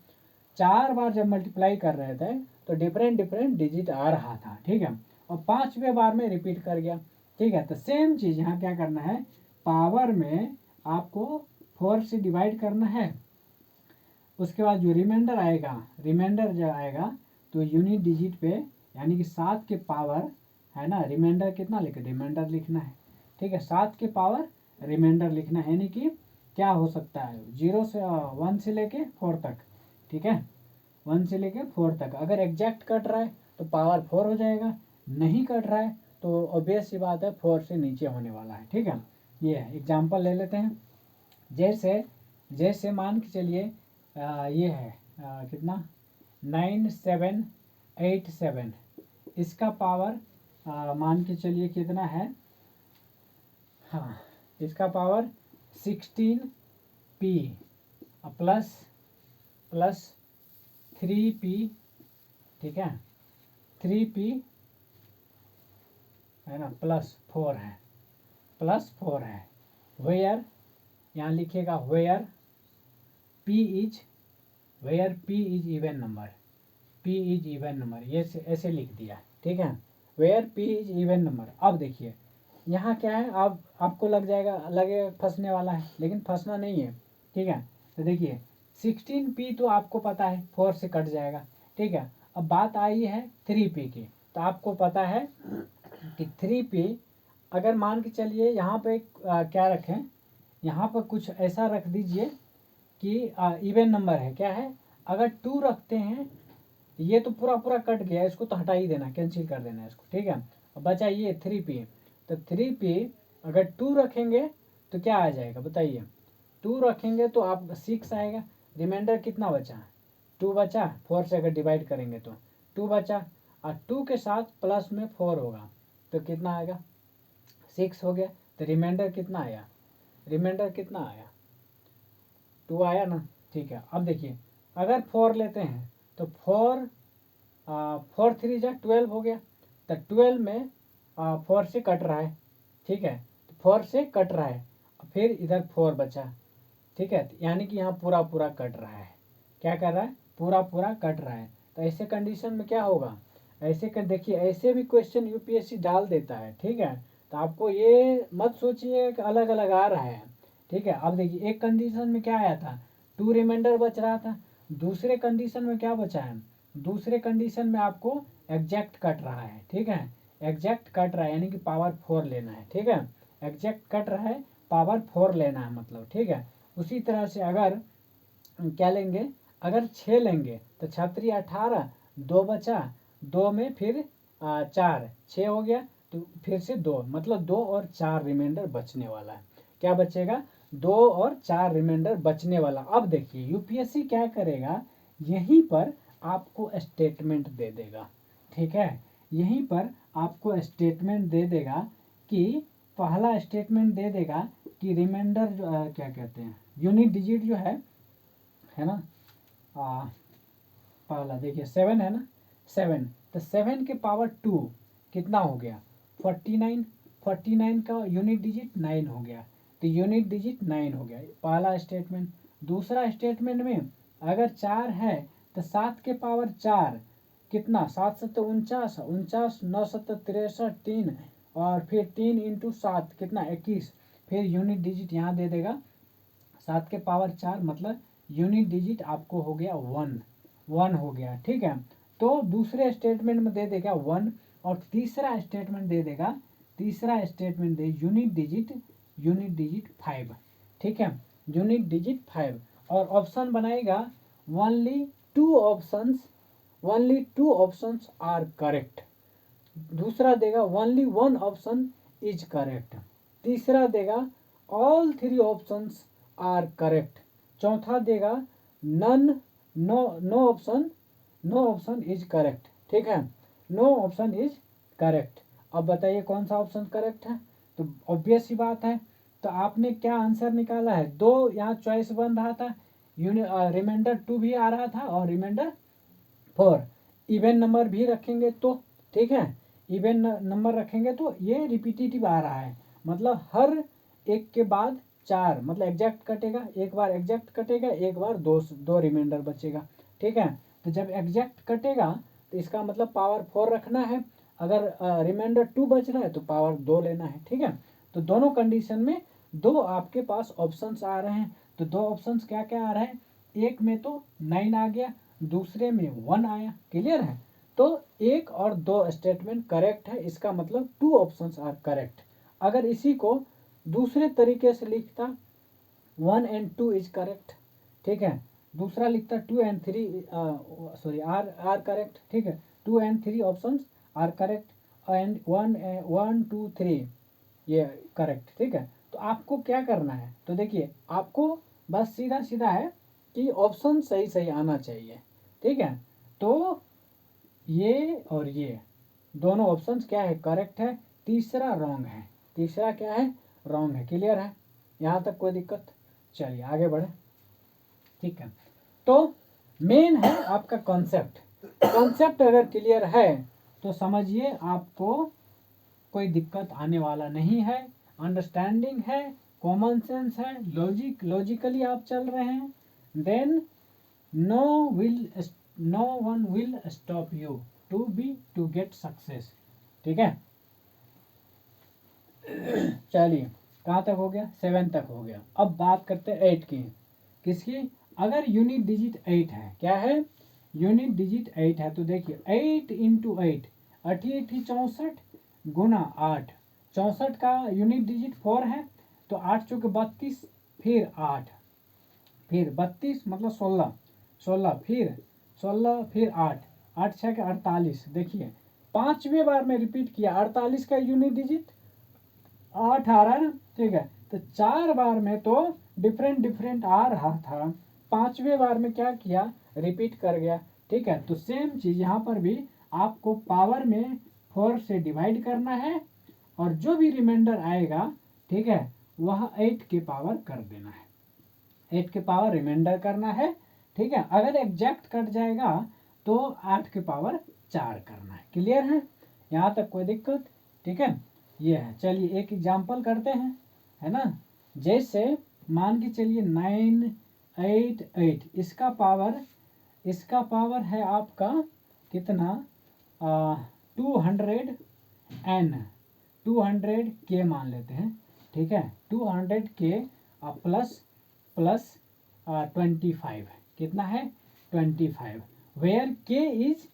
4 बार जब मल्टीप्लाई कर रहे थे तो डिफरेंट डिजिट आ रहा था। ठीक है, और 5वें बार में रिपीट कर गया। ठीक है, तो सेम चीज़ यहाँ क्या करना है, पावर में आपको 4 से डिवाइड करना है, उसके बाद जो रिमाइंडर जो आएगा तो यूनिट डिजिट पे यानी कि 7 के पावर है ना, रिमाइंडर कितना लिखे, रिमाइंडर लिखना है। ठीक है, 7 के पावर रिमाइंडर लिखना है, यानी कि क्या हो सकता है, 0 से 1 से लेके 4 तक। ठीक है, 1 से लेके 4 तक। अगर एग्जैक्ट कट रहा है तो पावर 4 हो जाएगा, नहीं कट रहा है तो ऑब्वियस सी बात है 4 से नीचे होने वाला है। ठीक है, ये है एग्जाम्पल ले लेते हैं। जैसे जैसे मान के चलिए ये है कितना 9787, इसका पावर मान के चलिए कितना है, हाँ इसका पावर 16p प्लस 3p। ठीक है, 3p है ना, प्लस 4 है। वेयर यहाँ लिखिएगा where p is even number, ये ऐसे लिख दिया। ठीक है, where p is even number. अब देखिए यहाँ क्या है, अब आपको लगेगा फंसने वाला है, लेकिन फंसना नहीं है। ठीक है, तो देखिए 16p तो आपको पता है 4 से कट जाएगा। ठीक है, अब बात आई है 3p की, तो आपको पता है कि 3p अगर मान के चलिए यहाँ पे क्या रखें, यहाँ पर कुछ ऐसा रख दीजिए कि इवन नंबर है, क्या है, अगर 2 रखते हैं, ये तो पूरा कट गया, इसको तो हटा ही देना, कैंसिल कर देना इसको। ठीक है, अब बचा ये 3p, तो 3p अगर 2 रखेंगे तो क्या आ जाएगा बताइए, 2 रखेंगे तो आप 6 आएगा, रिमाइंडर कितना बचा, 2 बचा, 4 से अगर डिवाइड करेंगे तो 2 बचा, और 2 के साथ प्लस में 4 होगा तो कितना आएगा, 6 हो गया। तो रिमाइंडर कितना आया, 2 आया ना। ठीक है, अब देखिए अगर 4 लेते हैं तो 4 3 जा 12 हो गया, तो 12 में 4 से कट रहा है। ठीक है, तो 4 से कट रहा है, फिर इधर 4 बचा। ठीक है, यानी कि यहाँ पूरा कट रहा है, क्या कर रहा है, पूरा कट रहा है। तो ऐसे कंडीशन में क्या होगा, ऐसे कर देखिए, ऐसे भी क्वेश्चन यूपीएससी डाल देता है। ठीक है, तो आपको ये मत सोचिए कि अलग अलग आ रहा है। ठीक है, अब देखिए एक कंडीशन में क्या आया था, 2 रिमाइंडर बच रहा था, दूसरे कंडीशन में क्या बचा है, दूसरे कंडीशन में आपको एग्जैक्ट कट रहा है। ठीक है, एग्जैक्ट कट रहा है यानी कि पावर 4 लेना है। ठीक है, एग्जैक्ट कट रहा है, पावर 4 लेना है मतलब। ठीक है, उसी तरह से अगर क्या लेंगे, अगर 6 लेंगे तो 6 18, 2 बचा, 2 में फिर 4, 6 हो गया, तो फिर से 2, मतलब 2 और 4 रिमाइंडर बचने वाला है। क्या बचेगा, 2 और 4 रिमाइंडर बचने वाला। अब देखिए यूपीएससी क्या करेगा, यहीं पर आपको स्टेटमेंट दे देगा। ठीक है, यहीं पर आपको स्टेटमेंट दे देगा कि पहला स्टेटमेंट दे देगा कि रिमाइंडर जो क्या कहते हैं, यूनिट डिजिट जो है ना, पहला देखिए 7 है ना, 7, तो 7 के पावर 2 कितना हो गया, 49। 49 का यूनिट डिजिट 9 हो गया, तो यूनिट डिजिट 9 हो गया, पहला स्टेटमेंट। दूसरा स्टेटमेंट में अगर 4 है तो 7 के पावर 4 कितना 7 7 49 49 9 7 63 3 और फिर 3 × 7 कितना 21। फिर यूनिट डिजिट यहाँ दे देगा 7 के पावर 4 मतलब यूनिट डिजिट आपको हो गया 1 हो गया। ठीक है, तो दूसरे स्टेटमेंट में दे देगा 1 और तीसरा स्टेटमेंट दे देगा यूनिट डिजिट 5। ठीक है, यूनिट डिजिट 5 और ऑप्शन बनाएगा only two options are correct. दूसरा देगा ओनली 1 ऑप्शन इज करेक्ट। तीसरा देगा ऑल 3 ऑप्शंस आर करेक्ट। चौथा देगा नो ऑप्शन इज करेक्ट। ठीक है, नो ऑप्शन इज करेक्ट। अब बताइए कौन सा ऑप्शन करेक्ट है? तो ऑब्वियस ही बात है, तो आपने क्या आंसर निकाला है? 2 यहाँ चॉइस बन रहा था, रिमाइंडर 2 भी आ रहा था और रिमाइंडर 4। इवन नंबर भी रखेंगे तो, ठीक है, इवन नंबर रखेंगे तो ये रिपीटेटिव आ रहा है, मतलब हर एक के बाद 4, मतलब एग्जैक्ट कटेगा, एक बार एग्जैक्ट कटेगा, एक बार दो रिमाइंडर बचेगा। ठीक है, तो जब एग्जैक्ट कटेगा तो इसका मतलब पावर 4 रखना है, अगर रिमाइंडर 2 बच रहा है तो पावर 2 लेना है। ठीक है, तो दोनों कंडीशन में 2 आपके पास ऑप्शंस आ रहे हैं। तो 2 ऑप्शंस क्या क्या आ रहे हैं? एक में तो 9 आ गया, दूसरे में 1 आया। क्लियर है? तो 1 और 2 स्टेटमेंट करेक्ट है, इसका मतलब 2 ऑप्शंस आर करेक्ट। अगर इसी को दूसरे तरीके से लिखता 1 and 2 इज करेक्ट। ठीक है, दूसरा लिखता 2 and 3 आर करेक्ट। ठीक है, 2 and 3 options are correct and 1 2 3 ये करेक्ट। ठीक है, तो आपको क्या करना है? तो देखिए, आपको बस सीधा सीधा है कि ऑप्शन सही सही आना चाहिए। ठीक है, तो ये और ये दोनों ऑप्शंस क्या है? करेक्ट है। तीसरा रॉन्ग है। तीसरा क्या है? रॉन्ग है। क्लियर है? यहाँ तक कोई दिक्कत? चलिए आगे बढ़े। ठीक है, तो मेन है आपका कॉन्सेप्ट। कॉन्सेप्ट अगर क्लियर है तो समझिए आपको कोई दिक्कत आने वाला नहीं है। अंडरस्टैंडिंग है, कॉमन सेंस है, लॉजिकली आप चल रहे हैं, then no one will stop you to get success. ठीक है, चलिए कहाँ तक हो गया? 7 तक हो गया। अब बात करते हैं 8 की। किसकी? अगर यूनिट डिजिट 8 है, क्या है? यूनिट डिजिट 8 है, तो देखिए 8 × 8 8 64 गुना 8। 64 का यूनिट डिजिट 4 है, तो 8 चौके 32, फिर 8, फिर 32 मतलब 16 16, फिर 16, फिर 8 8 6 के 48। देखिए 5वें बार में रिपीट किया, 48 का यूनिट डिजिट 8 आ रहा है ना। ठीक है, तो 4 बार में तो डिफरेंट आ रहा था, 5वें बार में क्या किया? रिपीट कर गया। ठीक है, तो सेम चीज यहाँ पर भी आपको पावर में 4 से डिवाइड करना है और जो भी रिमाइंडर आएगा, ठीक है, वह 8 के पावर कर देना है, 8 के पावर रिमाइंडर करना है। ठीक है, अगर एग्जैक्ट कट जाएगा तो 8 के पावर 4 करना है। क्लियर है? यहाँ तक कोई दिक्कत? ठीक है, ये है। चलिए एक एग्जांपल करते हैं, है ना। जैसे मान के चलिए 9 8 8, इसका पावर है आपका कितना? 200 n 200 k मान लेते हैं। ठीक है, 200 k प्लस 25 कितना है? 25, where k is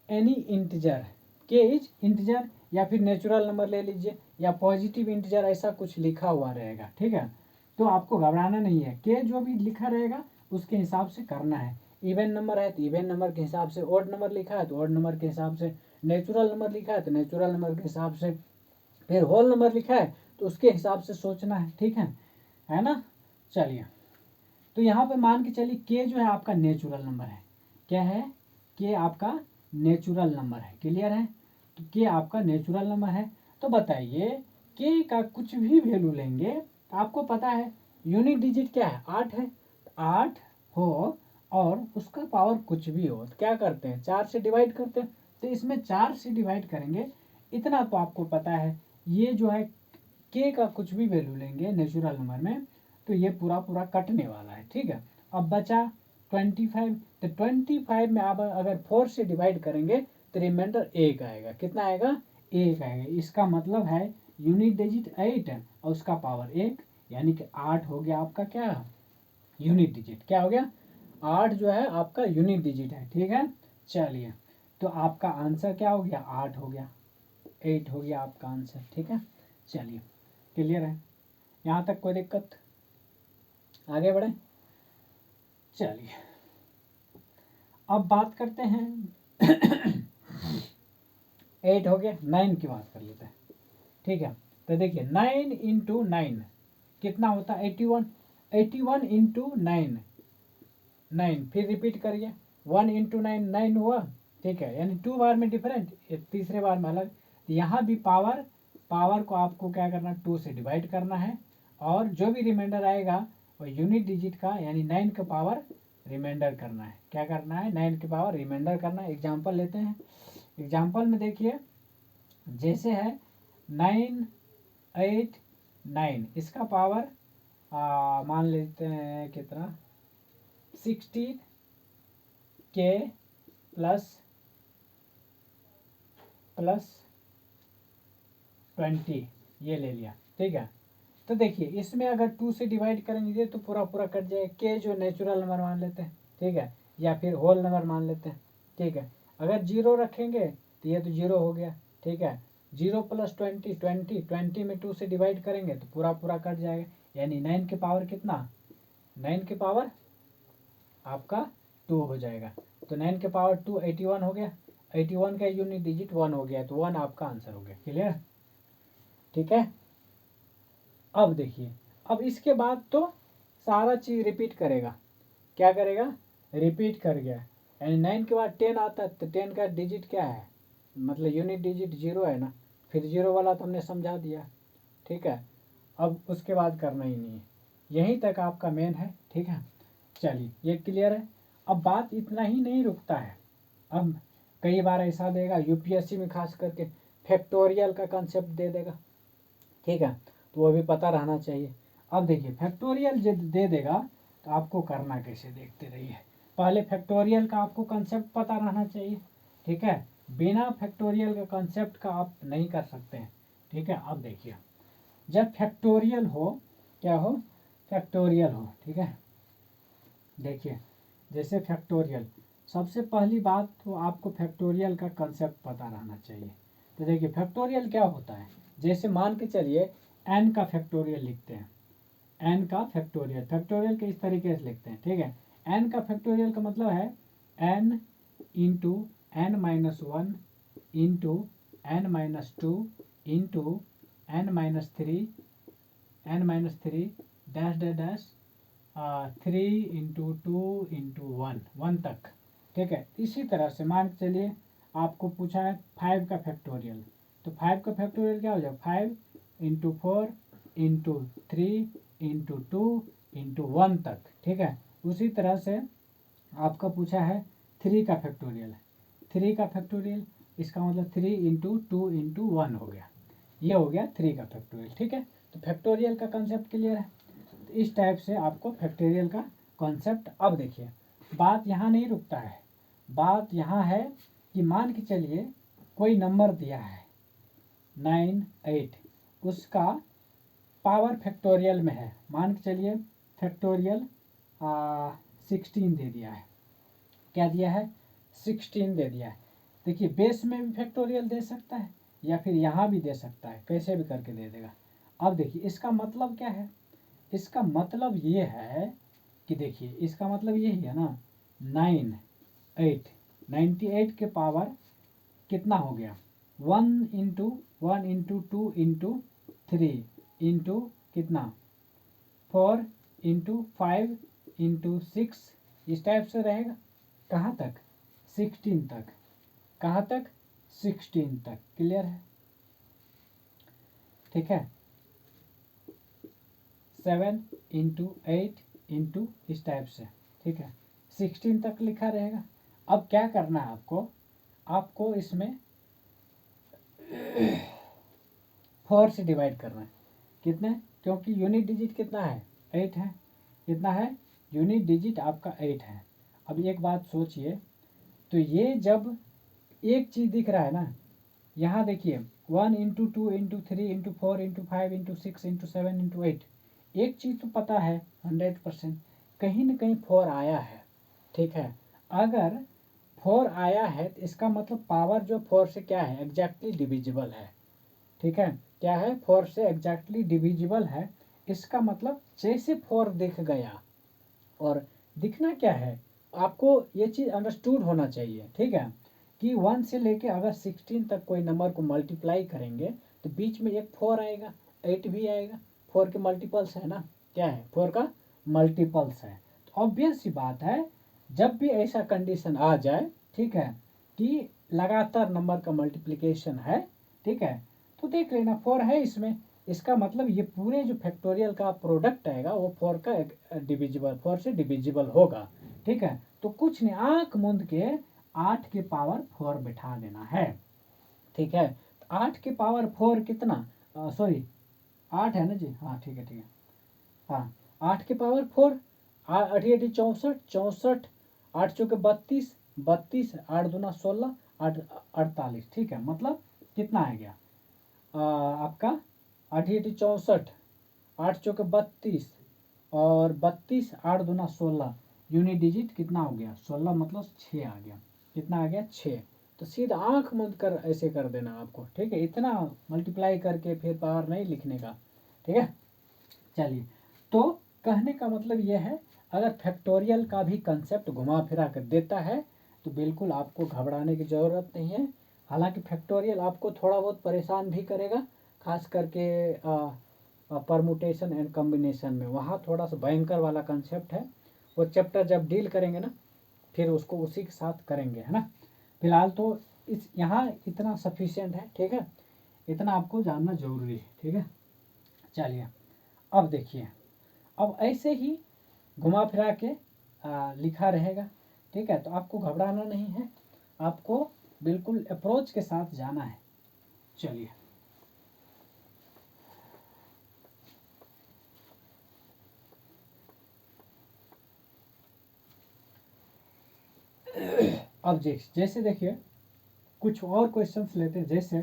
any integer. k is integer या फिर नेचुरल नंबर ले लीजिए या पॉजिटिव इंटीजर, ऐसा कुछ लिखा हुआ रहेगा। ठीक है, तो आपको घबराना नहीं है, k जो भी लिखा रहेगा उसके हिसाब से करना है। इवन नंबर है तो इवन नंबर के हिसाब से, ओड नंबर लिखा है तो ओड नंबर के हिसाब से, नेचुरल नंबर लिखा है तो नेचुरल नंबर के हिसाब से, फिर होल नंबर लिखा है तो उसके हिसाब से सोचना है। ठीक है ना। चलिए, तो यहाँ पे मान के चलिए के जो है आपका नेचुरल नंबर है। क्या है? के आपका नेचुरल नंबर है। क्लियर है? तो के आपका नेचुरल नंबर है। तो बताइए के का कुछ भी वैल्यू लेंगे तो आपको पता है यूनिट डिजिट क्या है? 8 है। 8 हो और उसका पावर कुछ भी हो तो क्या करते हैं? 4 से डिवाइड करते हैं। तो इसमें 4 से डिवाइड करेंगे, इतना तो आपको पता है। ये जो है के का कुछ भी वैल्यू लेंगे नेचुरल नंबर में तो ये पूरा कटने वाला है। ठीक है, अब बचा 25, तो 25 में आप अगर 4 से डिवाइड करेंगे तो रिमाइंडर 1 आएगा। कितना आएगा? 1 आएगा। इसका मतलब है यूनिट डिजिट 8 है और उसका पावर 1, यानी कि 8 हो गया आपका क्या? Unit digit. क्या हो गया? 8 जो है आपका यूनिट डिजिट है। ठीक है, चलिए, तो आपका आंसर क्या हो गया? 8 हो गया, 8 हो गया आपका आंसर। ठीक है, चलिए, क्लियर है यहाँ तक? कोई दिक्कत? आगे बढ़े, चलिए अब बात करते हैं 8 हो गया, 9 की बात कर लेते हैं। ठीक है, तो देखिए 9 इंटू 9 कितना होता है? 81। 81 इंटू 9, 9 फिर रिपीट करिए, 1 इंटू 9, 9 हुआ। ठीक है, यानी 2 बार में डिफरेंट, तीसरे बार में अलग। यहाँ भी पावर को आपको क्या करना? 2 से डिवाइड करना है, और जो भी रिमाइंडर आएगा वो यूनिट डिजिट का, यानी 9 का पावर रिमाइंडर करना है। क्या करना है? 9 के पावर रिमाइंडर करना है। एग्जाम्पल लेते हैं। एग्जाम्पल में देखिए, जैसे है 9 8 9, इसका पावर मान लेते हैं कितना? 16 के प्लस 20, ये ले लिया। ठीक है, तो देखिए इसमें अगर 2 से डिवाइड करेंगे तो पूरा पूरा कट जाएगा। के जो नेचुरल नंबर मान लेते हैं, ठीक है, या फिर होल नंबर मान लेते हैं। ठीक है, अगर 0 रखेंगे तो ये तो 0 हो गया। ठीक है, 0 प्लस 20, 20 में 2 से डिवाइड करेंगे तो पूरा पूरा कट जाएगा, यानी 9 के पावर कितना? 9 के पावर आपका 2 हो जाएगा। तो 9 के पावर 2 81 हो गया। 81 का यूनिट डिजिट 1 हो गया, तो 1 आपका आंसर हो गया। क्लियर? ठीक है, अब देखिए, अब इसके बाद तो सारा चीज रिपीट करेगा। क्या करेगा? रिपीट कर गया, यानी 9 के बाद 10 आता है, तो 10 का डिजिट क्या है? मतलब यूनिट डिजिट 0 है ना, फिर 0 वाला तो हमने समझा दिया। ठीक है, अब उसके बाद करना ही नहीं है, यहीं तक आपका मेन है। ठीक है, चलिए ये क्लियर है। अब बात इतना ही नहीं रुकता है, अब कई बार ऐसा देगा यूपीएससी में, खास करके फैक्टोरियल का कंसेप्ट दे देगा। ठीक है, तो वो भी पता रहना चाहिए। अब देखिए फैक्टोरियल जब दे देगा तो आपको करना कैसे, देखते रहिए। पहले फैक्टोरियल का आपको कंसेप्ट पता रहना चाहिए। ठीक है, बिना फैक्टोरियल का कंसेप्ट का आप नहीं कर सकते हैं। ठीक है, अब देखिए, जब फैक्टोरियल हो, क्या हो? फैक्टोरियल हो। ठीक है, देखिए जैसे फैक्टोरियल, सबसे पहली बात तो आपको फैक्टोरियल का कंसेप्ट पता रहना चाहिए। तो देखिए फैक्टोरियल क्या होता है, जैसे मान के चलिए n का फैक्टोरियल लिखते हैं। n का फैक्टोरियल, फैक्टोरियल के इस तरीके से लिखते हैं। ठीक है, n का फैक्टोरियल का मतलब है n into n minus 1 into n minus 2 into n minus 3 dash dash dash 3 into 2 into 1 तक। ठीक है, इसी तरह से मान के चलिए आपको पूछा है 5 का फैक्टोरियल, तो 5 का फैक्टोरियल क्या हो जाएगा? 5 इंटू 4 इंटू 3 इंटू 2 इंटू 1 तक। ठीक है, उसी तरह से आपका पूछा है 3 का फैक्टोरियल, 3 का फैक्टोरियल, इसका मतलब 3 इंटू 2 इंटू 1 हो गया, ये हो गया 3 का फैक्टोरियल। ठीक है, तो फैक्टोरियल का कंसेप्ट क्लियर है। तो इस टाइप से आपको फैक्टोरियल का कॉन्सेप्ट। अब देखिए बात यहाँ नहीं रुकता है, बात यहाँ है कि मान के चलिए कोई नंबर दिया है 9 8, उसका पावर फैक्टोरियल में है, मान के चलिए फैक्टोरियल 16 दे दिया है। क्या दिया है? 16 दे दिया है। देखिए बेस में भी फैक्टोरियल दे सकता है या फिर यहाँ भी दे सकता है, कैसे भी करके दे देगा। अब देखिए इसका मतलब क्या है? इसका मतलब ये है कि देखिए इसका मतलब यही है ना, 9 8 98 के पावर कितना हो गया? 1 इंटू 1 इंटू 2 इंटू 3 इंटू कितना 4 इंटू 5 इंटू 6, इस टाइप से रहेगा। कहाँ तक? 16 तक। कहाँ तक? 16 तक। क्लियर है? ठीक है, 7 इंटू 8 इंटू इस टाइप से। ठीक है, 16 तक लिखा रहेगा। अब क्या करना है आपको? आपको इसमें 4 से डिवाइड करना है। कितने? क्योंकि यूनिट डिजिट कितना है? 8 है। कितना है? यूनिट डिजिट आपका 8 है। अब एक बात सोचिए, तो ये जब एक चीज़ दिख रहा है ना, यहाँ देखिए 1 into 2 into 3 into 4 into 5 into 6 into 7 into 8, एक चीज़ तो पता है 100% कहीं ना कहीं 4 आया है, ठीक है। अगर 4 आया है तो इसका मतलब पावर जो 4 से क्या है, एग्जैक्टली डिविजिबल है, ठीक है। क्या है, 4 से एग्जैक्टली डिविजिबल है। इसका मतलब जैसे 4 दिख गया, और दिखना क्या है, आपको ये चीज़ अंडरस्टूड होना चाहिए, ठीक है, कि 1 से लेके अगर 16 तक कोई नंबर को मल्टीप्लाई करेंगे तो बीच में एक 4 आएगा, 8 भी आएगा, 4 के मल्टीपल्स है ना, क्या है, 4 का मल्टीपल्स है। तो ऑब्वियस सी बात है, जब भी ऐसा कंडीशन आ जाए, ठीक है, कि लगातार नंबर का मल्टीप्लिकेशन है, ठीक है, तो देख लेना 4 है इसमें, इसका मतलब ये पूरे जो फैक्टोरियल का प्रोडक्ट आएगा वो 4 का डिविजिबल, 4 से डिविजिबल होगा, ठीक है। तो कुछ नहीं, आंख मूंद के 8 के पावर 4 बिठा देना है, ठीक है। 8 के पावर 4 कितना, सॉरी 8 है ना जी, हाँ ठीक है ठीक है, हाँ 8 के पावर 4, 8 64, 64, 8 चौके 32, 32, 8 दूना 16, 8 48, ठीक है। मतलब कितना आ गया आपका 8 64, 8 चौके 32 और 32, 8 दूना 16, यूनिट डिजिट कितना हो गया 16, मतलब 6 आ गया, कितना आ गया 6। तो सीधा आंख मूंद कर ऐसे कर देना आपको, ठीक है, इतना मल्टीप्लाई करके फिर पावर नहीं लिखने का, ठीक है। चलिए, तो कहने का मतलब यह है, अगर फैक्टोरियल का भी कंसेप्ट घुमा फिरा कर देता है तो बिल्कुल आपको घबराने की ज़रूरत नहीं है। हालांकि फैक्टोरियल आपको थोड़ा बहुत परेशान भी करेगा, खास करके परमुटेशन एंड कम्बिनेशन में, वहाँ थोड़ा सा भयंकर वाला कंसेप्ट है। वो चैप्टर जब डील करेंगे ना, फिर उसको उसी के साथ करेंगे, है ना। फिलहाल तो इस यहाँ इतना सफिशिएंट है, ठीक है, इतना आपको जानना जरूरी है, ठीक है। चलिए, अब देखिए, अब ऐसे ही घुमा फिरा के लिखा रहेगा, ठीक है। तो आपको घबराना नहीं है, आपको बिल्कुल अप्रोच के साथ जाना है। चलिए, अब जैसे देखिए कुछ और क्वेश्चंस लेते हैं, जैसे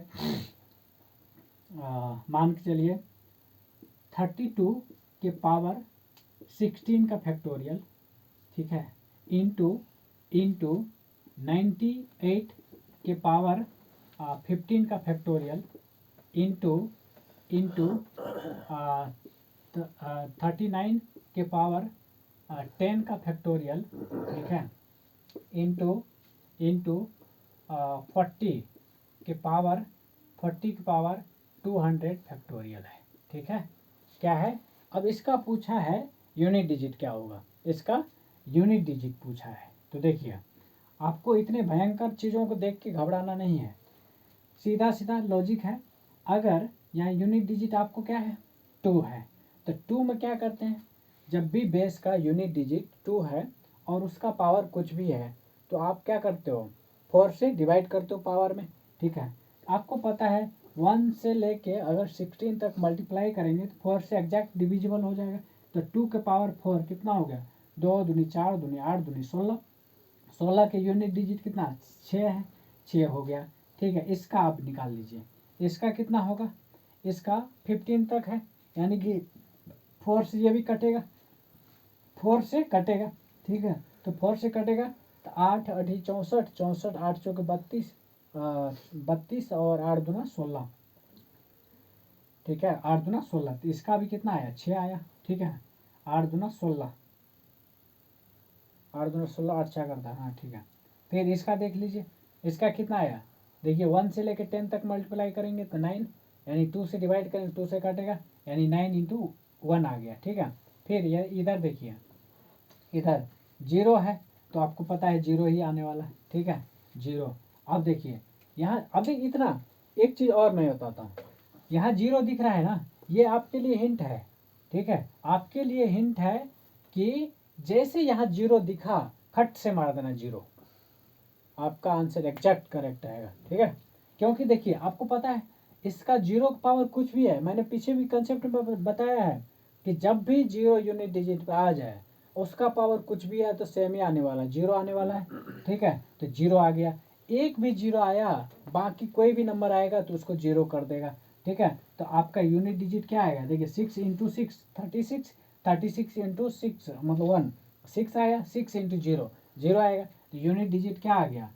मान के चलिए 32 के पावर 16 का फैक्टोरियल, ठीक है, इंटू इंटू 98 के पावर 15 का फैक्टोरियल, इंटू इंटू 39 के पावर 10 का फैक्टोरियल, ठीक है, इंटू इंटू 40 के पावर 200 फैक्टोरियल है, ठीक है। क्या है, अब इसका पूछा है यूनिट डिजिट क्या होगा, इसका यूनिट डिजिट पूछा है। तो देखिए, आपको इतने भयंकर चीज़ों को देख के घबराना नहीं है, सीधा सीधा लॉजिक है। अगर यहाँ यूनिट डिजिट आपको क्या है 2 है, तो 2 में क्या करते हैं, जब भी बेस का यूनिट डिजिट 2 है और उसका पावर कुछ भी है, तो आप क्या करते हो 4 से डिवाइड करते हो पावर में, ठीक है। आपको पता है 1 से लेके अगर 16 तक मल्टीप्लाई करेंगे तो 4 से एग्जैक्ट डिविजिबल हो जाएगा। तो 2 के पावर 4 कितना हो गया, 2 दूनी 4 दूनी 8 दूनी 16, 16 के यूनिट डिजिट कितना 6 है, 6 हो गया, ठीक है। इसका आप निकाल लीजिए, इसका कितना होगा, इसका 15 तक है, यानी कि 4 से ये भी कटेगा, 4 से कटेगा, ठीक है। तो 4 से कटेगा तो 8 8 64, 64, 8 चौके 32, 32 और 8 दूना 16, ठीक है, 8 दूना 16, तो इसका भी कितना आया 6 आया, ठीक है। 8 दूना 16, 8 दूना 16, 8 6 करता है, हाँ ठीक है। फिर इसका देख लीजिए, इसका कितना आया, देखिए 1 से लेकर 10 तक मल्टीप्लाई करेंगे तो 9, यानी 2 से डिवाइड करेंगे 2 से काटेगा, यानी 9 इंटू 1 आ गया, ठीक है। फिर ये इधर देखिए, इधर 0 है तो आपको पता है 0 ही आने वाला है, ठीक है, 0। अब देखिए यहाँ, अभी इतना एक चीज़ और मैं बताता हूँ, यहाँ 0 दिख रहा है ना, ये आपके लिए हिंट है, ठीक है, आपके लिए हिंट है कि जैसे यहाँ 0 दिखा खट से मार देना 0, आपका आंसर एग्जैक्ट करेक्ट आएगा, ठीक है। क्योंकि देखिए आपको पता है इसका 0 का पावर कुछ भी है, मैंने पीछे भी कंसेप्ट में बताया है कि जब भी 0 यूनिट डिजिट पे आ जाए उसका पावर कुछ भी है तो सेम ही आने वाला है, 0 आने वाला है, ठीक है। तो 0 आ गया, एक भी 0 आया, बाकी कोई भी नंबर आएगा तो उसको 0 कर देगा, ठीक है। तो आपका यूनिट डिजिट क्या आएगा, देखिए 6 इंटू 6 36, 36 इंटू 6 मतलब 1, 6 आया, 6 इंटू 0 0 आएगा, तो यूनिट डिजिट क्या आ गया,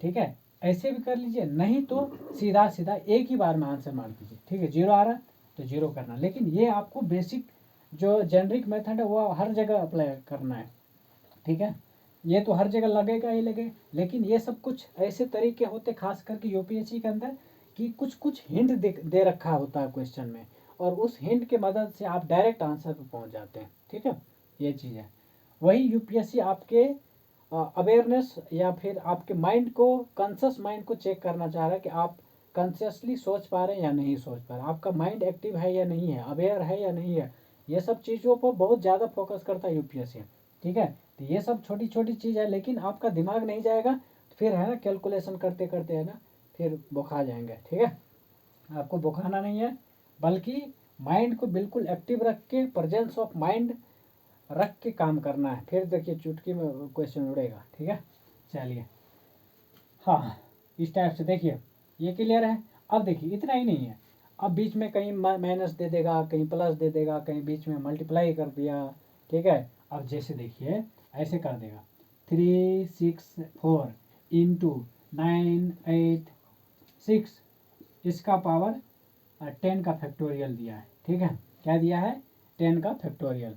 ठीक है। ऐसे भी कर लीजिए, नहीं तो सीधा सीधा एक ही बार में आंसर मार दीजिए, ठीक है। 0 आ रहा तो 0 करना, लेकिन ये आपको बेसिक जो जेनरिक मेथड है वो हर जगह अप्लाई करना है, ठीक है। ये तो हर जगह लगेगा ही लगेगा, लेकिन ये सब कुछ ऐसे तरीके होते खास करके यूपीएससी के अंदर कि कुछ कुछ हिंट दे रखा होता है क्वेश्चन में, और उस हिंट के मदद से आप डायरेक्ट आंसर पे पहुंच जाते हैं, ठीक है। ये चीज़ है, वही यूपीएससी आपके अवेयरनेस या फिर आपके माइंड को, कॉन्शियस माइंड को चेक करना चाह रहा है कि आप कॉन्शियसली सोच पा रहे हैं या नहीं सोच पा रहे हैं, आपका माइंड एक्टिव है या नहीं है, अवेयर है या नहीं है। ये सब चीज़ों पर बहुत ज़्यादा फोकस करता है यूपीएससी, ठीक है। तो ये सब छोटी छोटी चीज़ है, लेकिन आपका दिमाग नहीं जाएगा तो फिर है ना कैलकुलेशन करते करते है ना फिर बुखा जाएंगे, ठीक है। आपको बुखाना नहीं है, बल्कि माइंड को बिल्कुल एक्टिव रख के, प्रेजेंस ऑफ माइंड रख के काम करना है, फिर देखिए चुटकी में क्वेश्चन उड़ेगा, ठीक है। चलिए, हाँ, इस टाइप से देखिए ये क्लियर है। अब देखिए इतना ही नहीं है, अब बीच में कहीं माइनस दे देगा, कहीं प्लस दे देगा, कहीं बीच में मल्टीप्लाई कर दिया, ठीक है। अब जैसे देखिए ऐसे कर देगा 364 इंटू 986, इसका पावर 10 का फैक्टोरियल दिया है, ठीक है। क्या दिया है, 10 का फैक्टोरियल,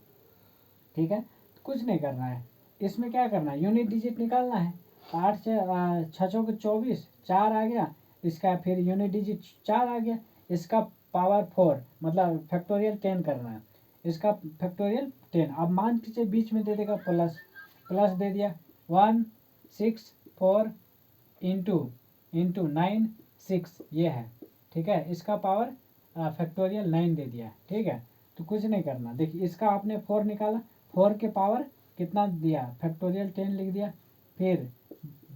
ठीक है। तो कुछ नहीं करना है, इसमें क्या करना है, यूनिट डिजिट निकालना है। 8 छः चौके 24, 4 आ गया, इसका फिर यूनिट डिजिट 4 आ गया, इसका पावर 4 मतलब फैक्टोरियल 10 करना है, इसका फैक्टोरियल 10। अब मान लीजिए बीच में दे देगा प्लस, प्लस दे दिया 164 इंटू इंटू 96 ये है, ठीक है। इसका पावर फैक्टोरियल 9 दे दिया, ठीक है। तो कुछ नहीं करना, देखिए इसका आपने 4 निकाला, 4 के पावर कितना दिया, फैक्टोरियल 10 लिख दिया, फिर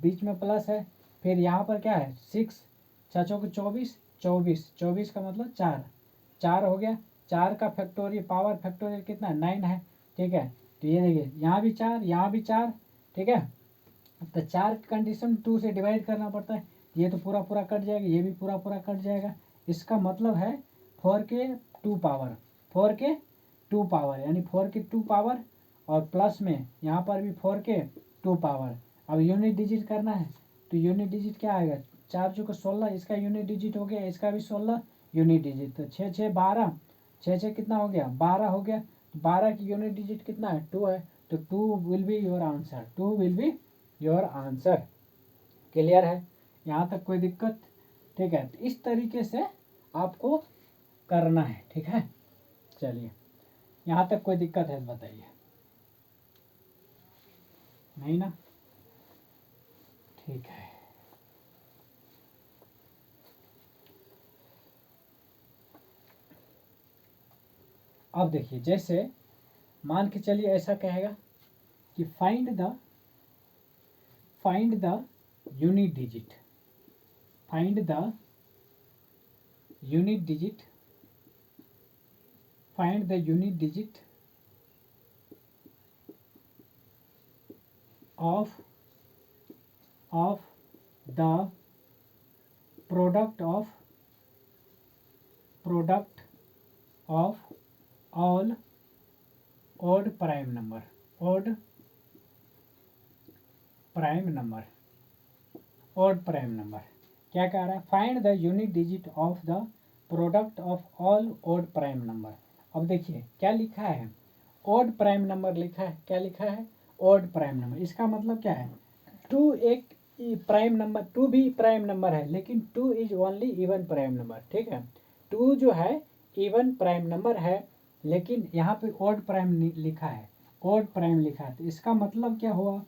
बीच में प्लस है, फिर यहाँ पर क्या है 6 छः चौके 24, 24 का मतलब 4, 4 हो गया, 4 का फैक्टोरियल पावर फैक्टोरियल कितना है 9 है, ठीक है। तो ये देखिए यहाँ भी 4, यहाँ भी 4, ठीक है। तो 4 की कंडीशन 2 से डिवाइड करना पड़ता है, ये तो पूरा पूरा कट जाएगा, ये भी पूरा पूरा कट जाएगा, इसका मतलब है 4 के 2 पावर, 4 के 2 पावर यानी 4 की 2 पावर, और प्लस में यहाँ पर भी 4 के 2 पावर। अब यूनिट डिजिट करना है, तो यूनिट डिजिट क्या आएगा, 4 चौके 16, इसका यूनिट डिजिट हो गया, इसका भी 16 यूनिट डिजिट, तो 6 6 12, 6 6 कितना हो गया 12 हो गया, 12 की यूनिट डिजिट कितना है 2 है, तो 2 will be your answer, 2 will be your answer. Clear है, यहाँ तक कोई दिक्कत, ठीक है। तो इस तरीके से आपको करना है, ठीक है। चलिए, यहाँ तक कोई दिक्कत है बताइए, नहीं ना, ठीक है। अब देखिए जैसे मान के चलिए ऐसा कहेगा कि find the unit digit, find the unit digit, find the unit digit of the product of all odd prime number, odd prime number, odd prime number क्या कह रहा है, find the unit digit of the product of all odd prime number। अब देखिए क्या लिखा है, odd prime number लिखा है, क्या लिखा है odd prime number, इसका मतलब क्या है, 2 एक प्राइम नंबर, 2 भी प्राइम नंबर है, लेकिन 2 is only even prime number, ठीक है। 2 जो है इवन प्राइम नंबर है, लेकिन यहाँ पे ओड प्राइम लिखा है, ओड प्राइम लिखा है, तो इसका मतलब क्या हुआ,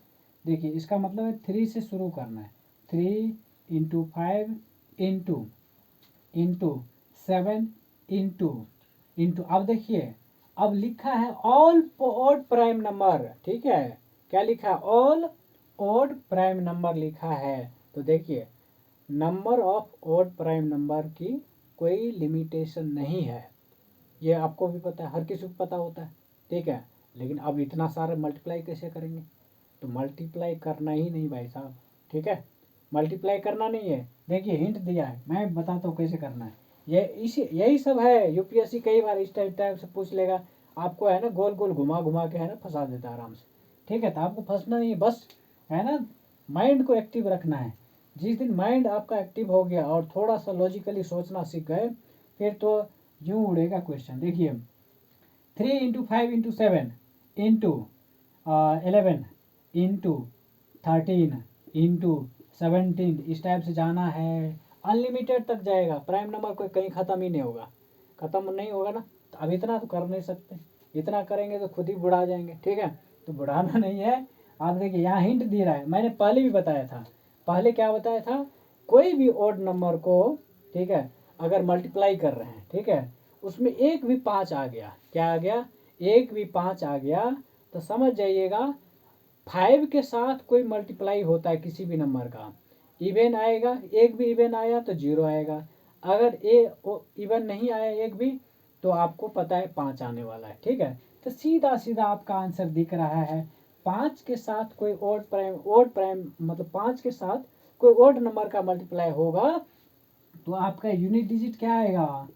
देखिए इसका मतलब है 3 से शुरू करना है, 3 इंटू 5 इंटू 7 इंटू अब देखिए अब लिखा है ऑल ओड प्राइम नंबर, ठीक है। क्या लिखा है, ऑल ओड प्राइम नंबर लिखा है। तो देखिए number of odd prime number की कोई लिमिटेशन नहीं है, ये आपको भी पता है, हर किसी को पता होता है, ठीक है। लेकिन अब इतना सारा मल्टीप्लाई कैसे करेंगे, तो मल्टीप्लाई करना ही नहीं भाई साहब, ठीक है, मल्टीप्लाई करना नहीं है। देखिए हिंट दिया है, मैं बताता हूँ कैसे करना है। यही सब है, यूपीएससी कई बार इस टाइप से पूछ लेगा आपको, है ना, गोल गोल घुमा घुमा के, है ना, फंसा देता है आराम से, ठीक है। तो आपको फंसना नहीं है, बस, है ना, माइंड को एक्टिव रखना है। जिस दिन माइंड आपका एक्टिव हो गया और थोड़ा सा लॉजिकली सोचना सीख गए, फिर तो यूं उड़ेगा क्वेश्चन। देखिए 3 × 5 × 7 × 11 × 13 इस टाइप से जाना है, अनलिमिटेड तक जाएगा, प्राइम नंबर कोई कहीं ख़त्म ही नहीं होगा, ख़त्म नहीं होगा ना। तो अब इतना तो कर नहीं सकते, इतना करेंगे तो खुद ही बुढ़ा जाएंगे, ठीक है। तो बुढ़ाना नहीं है। आप देखिए यहाँ हिंट दे रहा है, मैंने पहले भी बताया था, पहले क्या बताया था, कोई भी ओड नंबर को, ठीक है, अगर मल्टीप्लाई कर रहे हैं, ठीक है, उसमें एक भी 5 आ गया, क्या आ गया, एक भी 5 आ गया, तो समझ जाइएगा 5 के साथ कोई मल्टीप्लाई होता है किसी भी नंबर का, इवन आएगा, एक भी इवन आया तो 0 आएगा, अगर इवन नहीं आया एक भी, तो आपको पता है 5 आने वाला है, ठीक है। तो सीधा सीधा आपका आंसर दिख रहा है, 5 के साथ कोई ओड प्राइम मतलब 5 के साथ कोई ओड नंबर का मल्टीप्लाई होगा, तो आपका यूनिट डिजिट क्या आएगा,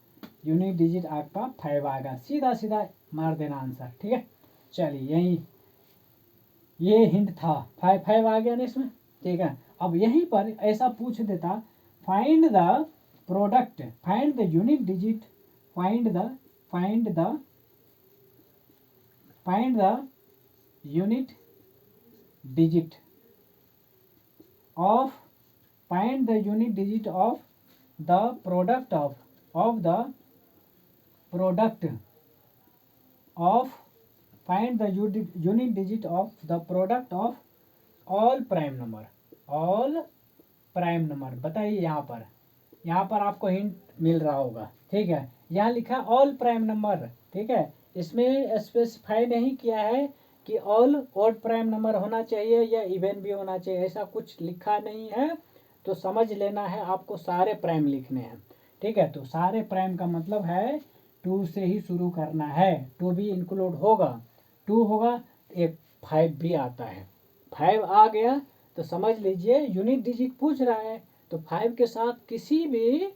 यूनिट डिजिट आपका 5 आएगा, सीधा सीधा मार देना आंसर, ठीक है। चलिए यही ये हिंट था, 5 आ गया ना इसमें, ठीक है। अब यहीं पर ऐसा पूछ देता, find the product, find the unit digit, find the find the find the unit digit of find the unit digit of the product of the product of find the unit digit of the product of all prime number, all prime number। बताइए यहाँ पर आपको hint मिल रहा होगा, ठीक है। यहाँ लिखा ऑल प्राइम नंबर, ठीक है, इसमें स्पेसिफाई नहीं किया है कि ऑल ऑड प्राइम नंबर होना चाहिए या इवन भी होना चाहिए, ऐसा कुछ लिखा नहीं है। तो समझ लेना है आपको सारे प्राइम लिखने हैं, ठीक है। तो सारे प्राइम का मतलब है 2 से ही शुरू करना है, 2 भी इंक्लूड होगा, 2 होगा, एक 5 भी आता है, 5 आ गया तो समझ लीजिए यूनिट डिजिट पूछ रहा है, तो 5 के साथ किसी भी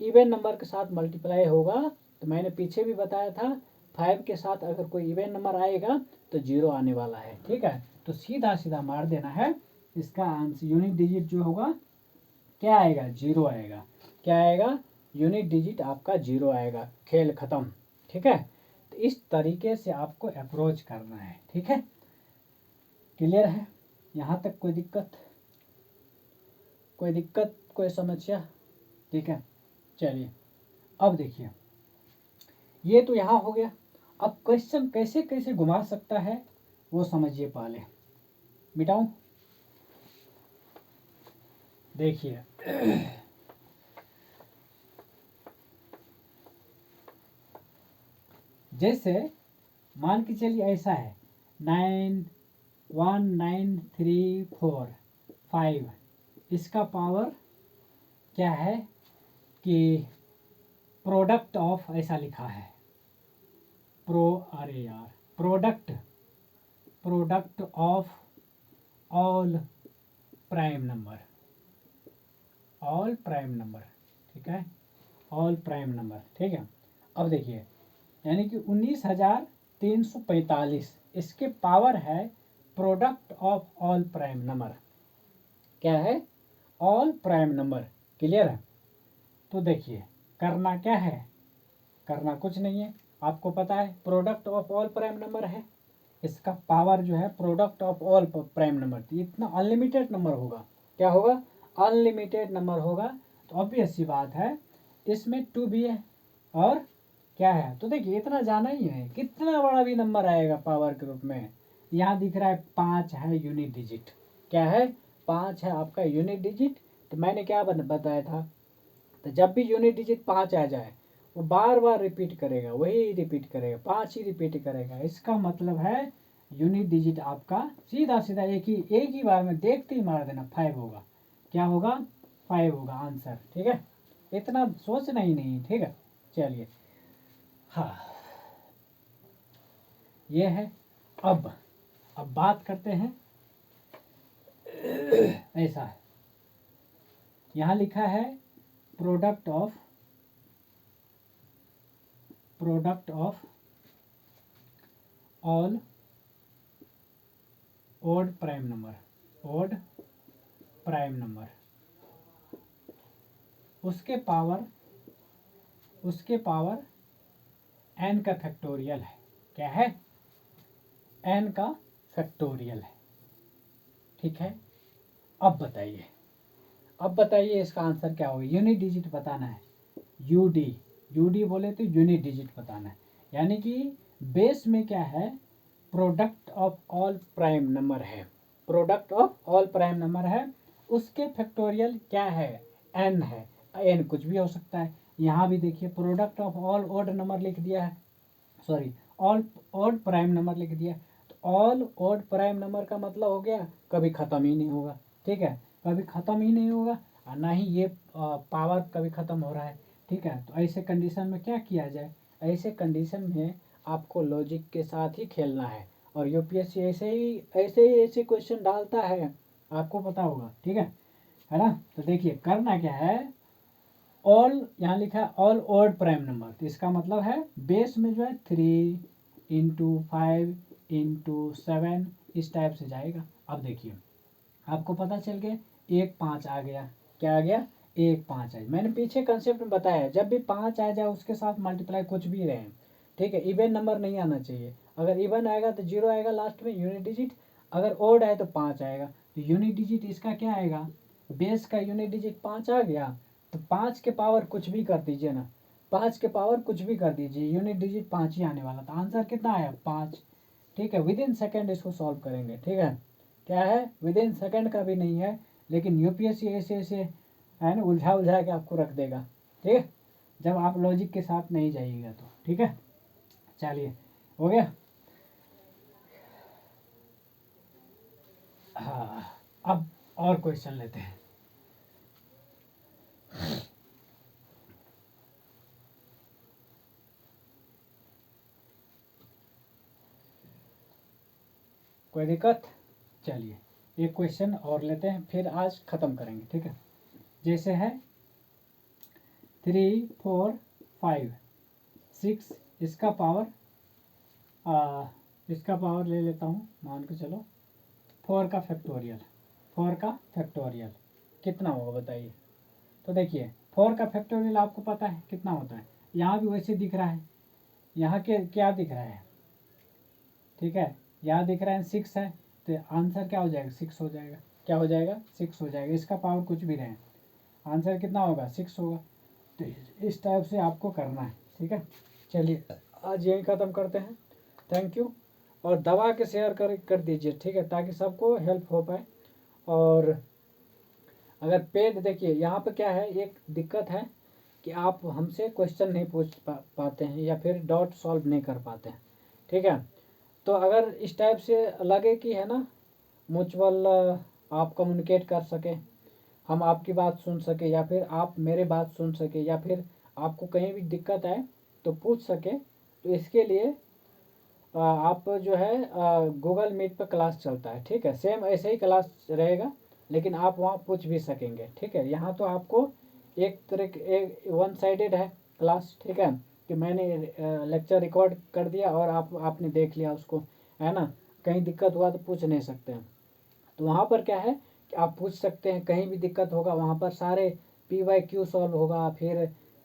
इवन नंबर के साथ मल्टीप्लाई होगा। तो मैंने पीछे भी बताया था 5 के साथ अगर कोई इवन नंबर आएगा तो 0 आने वाला है, ठीक है। तो सीधा सीधा मार देना है, इसका आंसर यूनिट डिजिट जो होगा क्या आएगा, 0 आएगा, क्या आएगा, यूनिट डिजिट आपका 0 आएगा, खेल खत्म, ठीक है। तो इस तरीके से आपको अप्रोच करना है, ठीक है। क्लियर है यहाँ तक, कोई दिक्कत कोई समस्या, ठीक है। चलिए अब देखिए, ये तो यहाँ हो गया। अब क्वेश्चन कैसे कैसे घुमा सकता है वो समझिए, पहले मिटाऊं, देखिए जैसे मान के चलिए ऐसा है 9 1 9 3 4 5, इसका पावर क्या है कि प्रोडक्ट ऑफ, ऐसा लिखा है अरे यार, product of all prime number, ठीक है, ऑल प्राइम नंबर, ठीक है। अब देखिए यानी कि 19,345 इसके पावर है product of all prime number, क्या है, ऑल प्राइम नंबर, क्लियर है। तो देखिए करना क्या है, करना कुछ नहीं है, आपको पता है product of all prime number है, इसका पावर जो है product of all prime number, इतना अनलिमिटेड नंबर होगा, क्या होगा, अनलिमिटेड नंबर होगा। तो ऑब्वियस सी बात है इसमें 2 भी है और क्या है, तो देखिए इतना जाना ही है, कितना बड़ा भी नंबर आएगा पावर के रूप में। यहाँ दिख रहा है 5 है यूनिट डिजिट, क्या है, 5 है आपका यूनिट डिजिट। तो मैंने क्या बताया था, तो जब भी यूनिट डिजिट 5 आ जाए वो बार बार रिपीट करेगा, वही रिपीट करेगा, 5 ही रिपीट करेगा, इसका मतलब है यूनिट डिजिट आपका सीधा सीधा एक ही बार में देखते ही मार देना, 5 होगा, क्या होगा, 5 होगा आंसर, ठीक है। इतना सोचना ही नहीं, ठीक है। चलिए हाँ ये है अब बात करते हैं, ऐसा है, यहाँ लिखा है product of all odd prime number, उसके पावर n का फैक्टोरियल है। क्या है? n का फैक्टोरियल है। ठीक है, अब बताइए इसका आंसर क्या होगा। यूनिट डिजिट बताना है, यूडी बोले तो यूनिट डिजिट बताना है। यानी कि बेस में क्या है, product of all prime number है, उसके फैक्टोरियल क्या है, n है। n कुछ भी हो सकता है। यहाँ भी देखिए product of all odd number लिख दिया है, sorry all odd prime number लिख दिया। तो ऑल ओड प्राइम नंबर का मतलब हो गया कभी ख़त्म ही नहीं होगा। ठीक है, कभी ख़त्म ही नहीं होगा, और ना ही ये पावर कभी ख़त्म हो रहा है। ठीक है, तो ऐसे कंडीशन में क्या किया जाए, ऐसे कंडीशन में आपको लॉजिक के साथ ही खेलना है। और यूपीएससी ऐसे क्वेश्चन डालता है, आपको पता होगा। ठीक है ना। तो देखिए करना क्या है, ऑल यहाँ लिखा है ऑल ओड प्राइम नंबर, तो इसका मतलब है बेस में जो है 3 इंटू 5 इंटू 7 इस टाइप से जाएगा। अब देखिए आपको पता चल गया 1 5 आ गया। क्या आ गया? 1 5 आ गया। मैंने पीछे कंसेप्ट में बताया जब भी 5 आ जाए उसके साथ मल्टीप्लाई कुछ भी रहे। ठीक है, इवन नंबर नहीं आना चाहिए। अगर इवन आएगा तो 0 आएगा लास्ट में यूनिट डिजिट, अगर ओड आए तो 5 आएगा। तो यूनिट डिजिट इसका क्या आएगा, बेस का यूनिट डिजिट 5 आ गया, तो 5 के पावर कुछ भी कर दीजिए ना, 5 के पावर कुछ भी कर दीजिए, यूनिट डिजिट 5 ही आने वाला था। आंसर कितना आया? 5। ठीक है, विद इन सेकेंड इसको सॉल्व करेंगे। ठीक है, क्या है, विद इन सेकेंड का भी नहीं है, लेकिन यूपीएससी ऐसे है ना उलझा के आपको रख देगा। ठीक है, जब आप लॉजिक के साथ नहीं जाइएगा तो। ठीक है, चलिए हो गया। हाँ, अब और क्वेश्चन लेते हैं। कोई दिक्कत? चलिए एक क्वेश्चन और लेते हैं, फिर आज ख़त्म करेंगे। ठीक है, जैसे है 3 4 5 6, इसका पावर ले लेता हूँ, मान के चलो 4 का फैक्टोरियल कितना होगा बताइए। तो देखिए 4 का फैक्टोरियल आपको पता है कितना होता है, यहाँ भी वैसे दिख रहा है। यहाँ के क्या दिख रहा है? ठीक है, यहाँ दिख रहा है 6 है, तो आंसर क्या हो जाएगा? 6 हो जाएगा। क्या हो जाएगा? 6 हो जाएगा। इसका पावर कुछ भी रहे, आंसर कितना होगा? 6 होगा। तो इस टाइप से आपको करना है। ठीक है, चलिए आज यही ख़त्म करते हैं। थैंक यू, और दबा के शेयर कर दीजिए। ठीक है, ताकि सबको हेल्प हो पाए। और अगर पेड, देखिए यहाँ पे क्या है, एक दिक्कत है कि आप हमसे क्वेश्चन नहीं पूछ पाते हैं, या फिर डॉट सॉल्व नहीं कर पाते हैं। ठीक है, तो अगर इस टाइप से लगे कि है ना म्यूचुअल आप कम्युनिकेट कर सकें, हम आपकी बात सुन सके, या फिर आप मेरे बात सुन सके, या फिर आपको कहीं भी दिक्कत आए तो पूछ सके, तो इसके लिए आप जो है गूगल मीट पर क्लास चलता है। ठीक है, सेम ऐसे ही क्लास रहेगा, लेकिन आप वहाँ पूछ भी सकेंगे। ठीक है, यहाँ तो आपको एक तरह एक वन साइडेड है क्लास। ठीक है, कि मैंने लेक्चर रिकॉर्ड कर दिया और आपने देख लिया उसको, है ना। कहीं दिक्कत हुआ तो पूछ नहीं सकते हैं। तो वहाँ पर क्या है कि आप पूछ सकते हैं, कहीं भी दिक्कत होगा वहाँ पर सारे PYQ सॉल्व होगा, फिर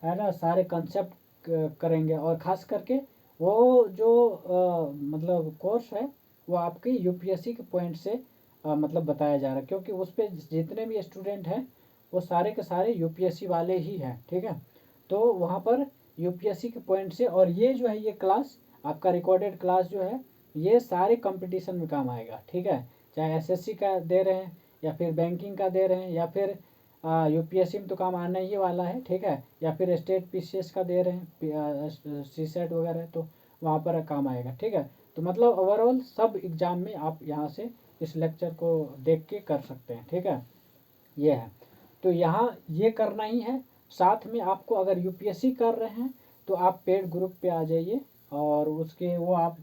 है ना सारे कंसेप्ट करेंगे। और ख़ास करके वो जो मतलब कोर्स है वो आपके यूपीएससी के पॉइंट से मतलब बताया जा रहा है, क्योंकि उस पर जितने भी स्टूडेंट हैं वो सारे के सारे यूपीएससी वाले ही हैं। ठीक है, तो वहाँ पर यूपीएससी के पॉइंट से, और ये जो है ये क्लास आपका रिकॉर्डेड क्लास जो है ये सारे कंपटीशन में काम आएगा। ठीक है, चाहे एसएससी का दे रहे हैं, या फिर बैंकिंग का दे रहे हैं, या फिर यूपीएससी में तो काम आने ही वाला है। ठीक है, या फिर स्टेट पीसीएस का दे रहे हैं, सीसेट वगैरह, तो वहाँ पर काम आएगा। ठीक है, तो मतलब ओवरऑल सब एग्ज़ाम में आप यहाँ से इस लेक्चर को देख के कर सकते हैं। ठीक है, ये है। तो यहाँ ये करना ही है। साथ में आपको अगर यूपीएससी कर रहे हैं तो आप पेड ग्रुप पे आ जाइए, और उसके वो आप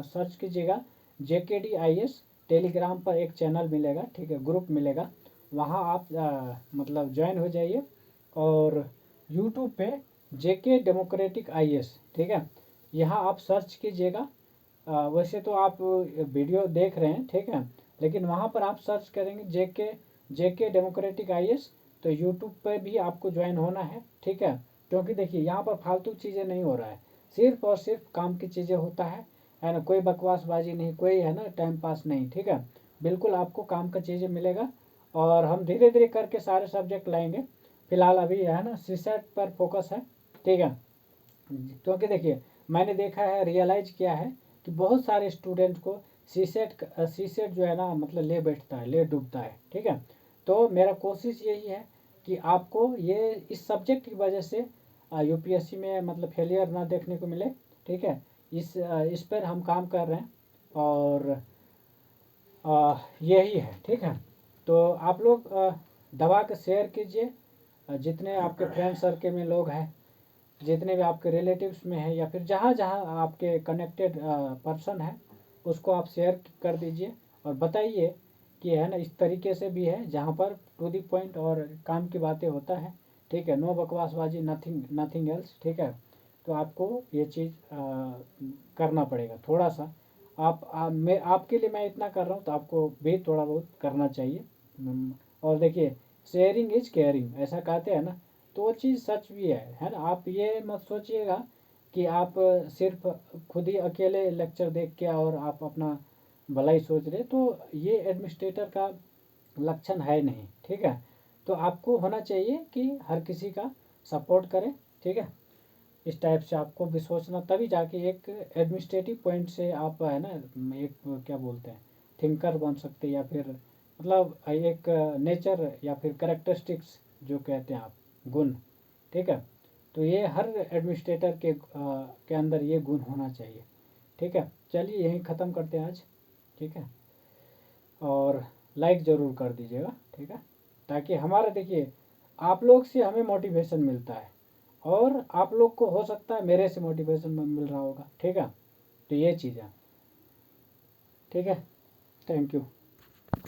सर्च कीजिएगा JKDIS टेलीग्राम पर एक चैनल मिलेगा, ठीक है, ग्रुप मिलेगा, वहाँ आप मतलब ज्वाइन हो जाइए। और यूट्यूब पे JK डेमोक्रेटिक IS, ठीक है, यहाँ आप सर्च कीजिएगा। वैसे तो आप वीडियो देख रहे हैं, ठीक है, लेकिन वहाँ पर आप सर्च करेंगे JK डेमोक्रेटिक IS, तो यूट्यूब पे भी आपको ज्वाइन होना है, ठीक है। क्योंकि देखिए यहाँ पर फालतू चीज़ें नहीं हो रहा है, सिर्फ और सिर्फ काम की चीज़ें होता है ना, कोई बकवासबाजी नहीं, कोई है ना टाइम पास नहीं, ठीक है, बिल्कुल आपको काम का चीज़ें मिलेगा। और हम धीरे धीरे करके सारे सब्जेक्ट लाएंगे। फिलहाल अभी है ना सीसेट पर फोकस है, ठीक है। क्योंकि देखिए मैंने देखा है, रियलाइज किया है कि बहुत सारे स्टूडेंट को सीसेट जो है ना मतलब ले बैठता है, ले डूबता है, ठीक है। तो मेरा कोशिश यही है कि आपको ये इस सब्जेक्ट की वजह से UPSC में मतलब फेलियर ना देखने को मिले, ठीक है। इस पर हम काम कर रहे हैं और यही है, ठीक है। तो आप लोग दबा के शेयर कीजिए, जितने आपके फ्रेंड सर्कल में लोग हैं, जितने भी आपके रिलेटिव्स में है, या फिर जहाँ जहाँ आपके कनेक्टेड पर्सन है, उसको आप शेयर कर दीजिए और बताइए कि है ना इस तरीके से भी है जहाँ पर टू दी पॉइंट और काम की बातें होता है, ठीक है, नो बकवासबाजी, नथिंग एल्स, ठीक है। तो आपको ये चीज़ करना पड़ेगा थोड़ा सा। मैं आपके लिए मैं इतना कर रहा हूँ, तो आपको भी थोड़ा बहुत करना चाहिए। और देखिए शेयरिंग इज केयरिंग ऐसा कहते हैं ना, तो वो चीज़ सच भी है ना। आप ये मत सोचिएगा कि आप सिर्फ खुद ही अकेले लेक्चर देख के और आप अपना भलाई सोच रहे, तो ये एडमिनिस्ट्रेटर का लक्षण है नहीं, ठीक है। तो आपको होना चाहिए कि हर किसी का सपोर्ट करें, ठीक है। इस टाइप से आपको भी सोचना, तभी जाके एक एडमिनिस्ट्रेटिव पॉइंट से आप है ना एक क्या बोलते हैं थिंकर बन सकते, या फिर मतलब एक नेचर या फिर करेक्टरिस्टिक्स जो कहते हैं आप, गुण, ठीक है। तो ये हर एडमिनिस्ट्रेटर के अंदर ये गुण होना चाहिए, ठीक है। चलिए यहीं ख़त्म करते हैं आज, ठीक है। और लाइक ज़रूर कर दीजिएगा, ठीक है, ताकि हमारा देखिए आप लोग से हमें मोटिवेशन मिलता है, और आप लोग को हो सकता है मेरे से मोटिवेशन मिल रहा होगा, ठीक है। तो ये चीज़ है, ठीक है। Thank you.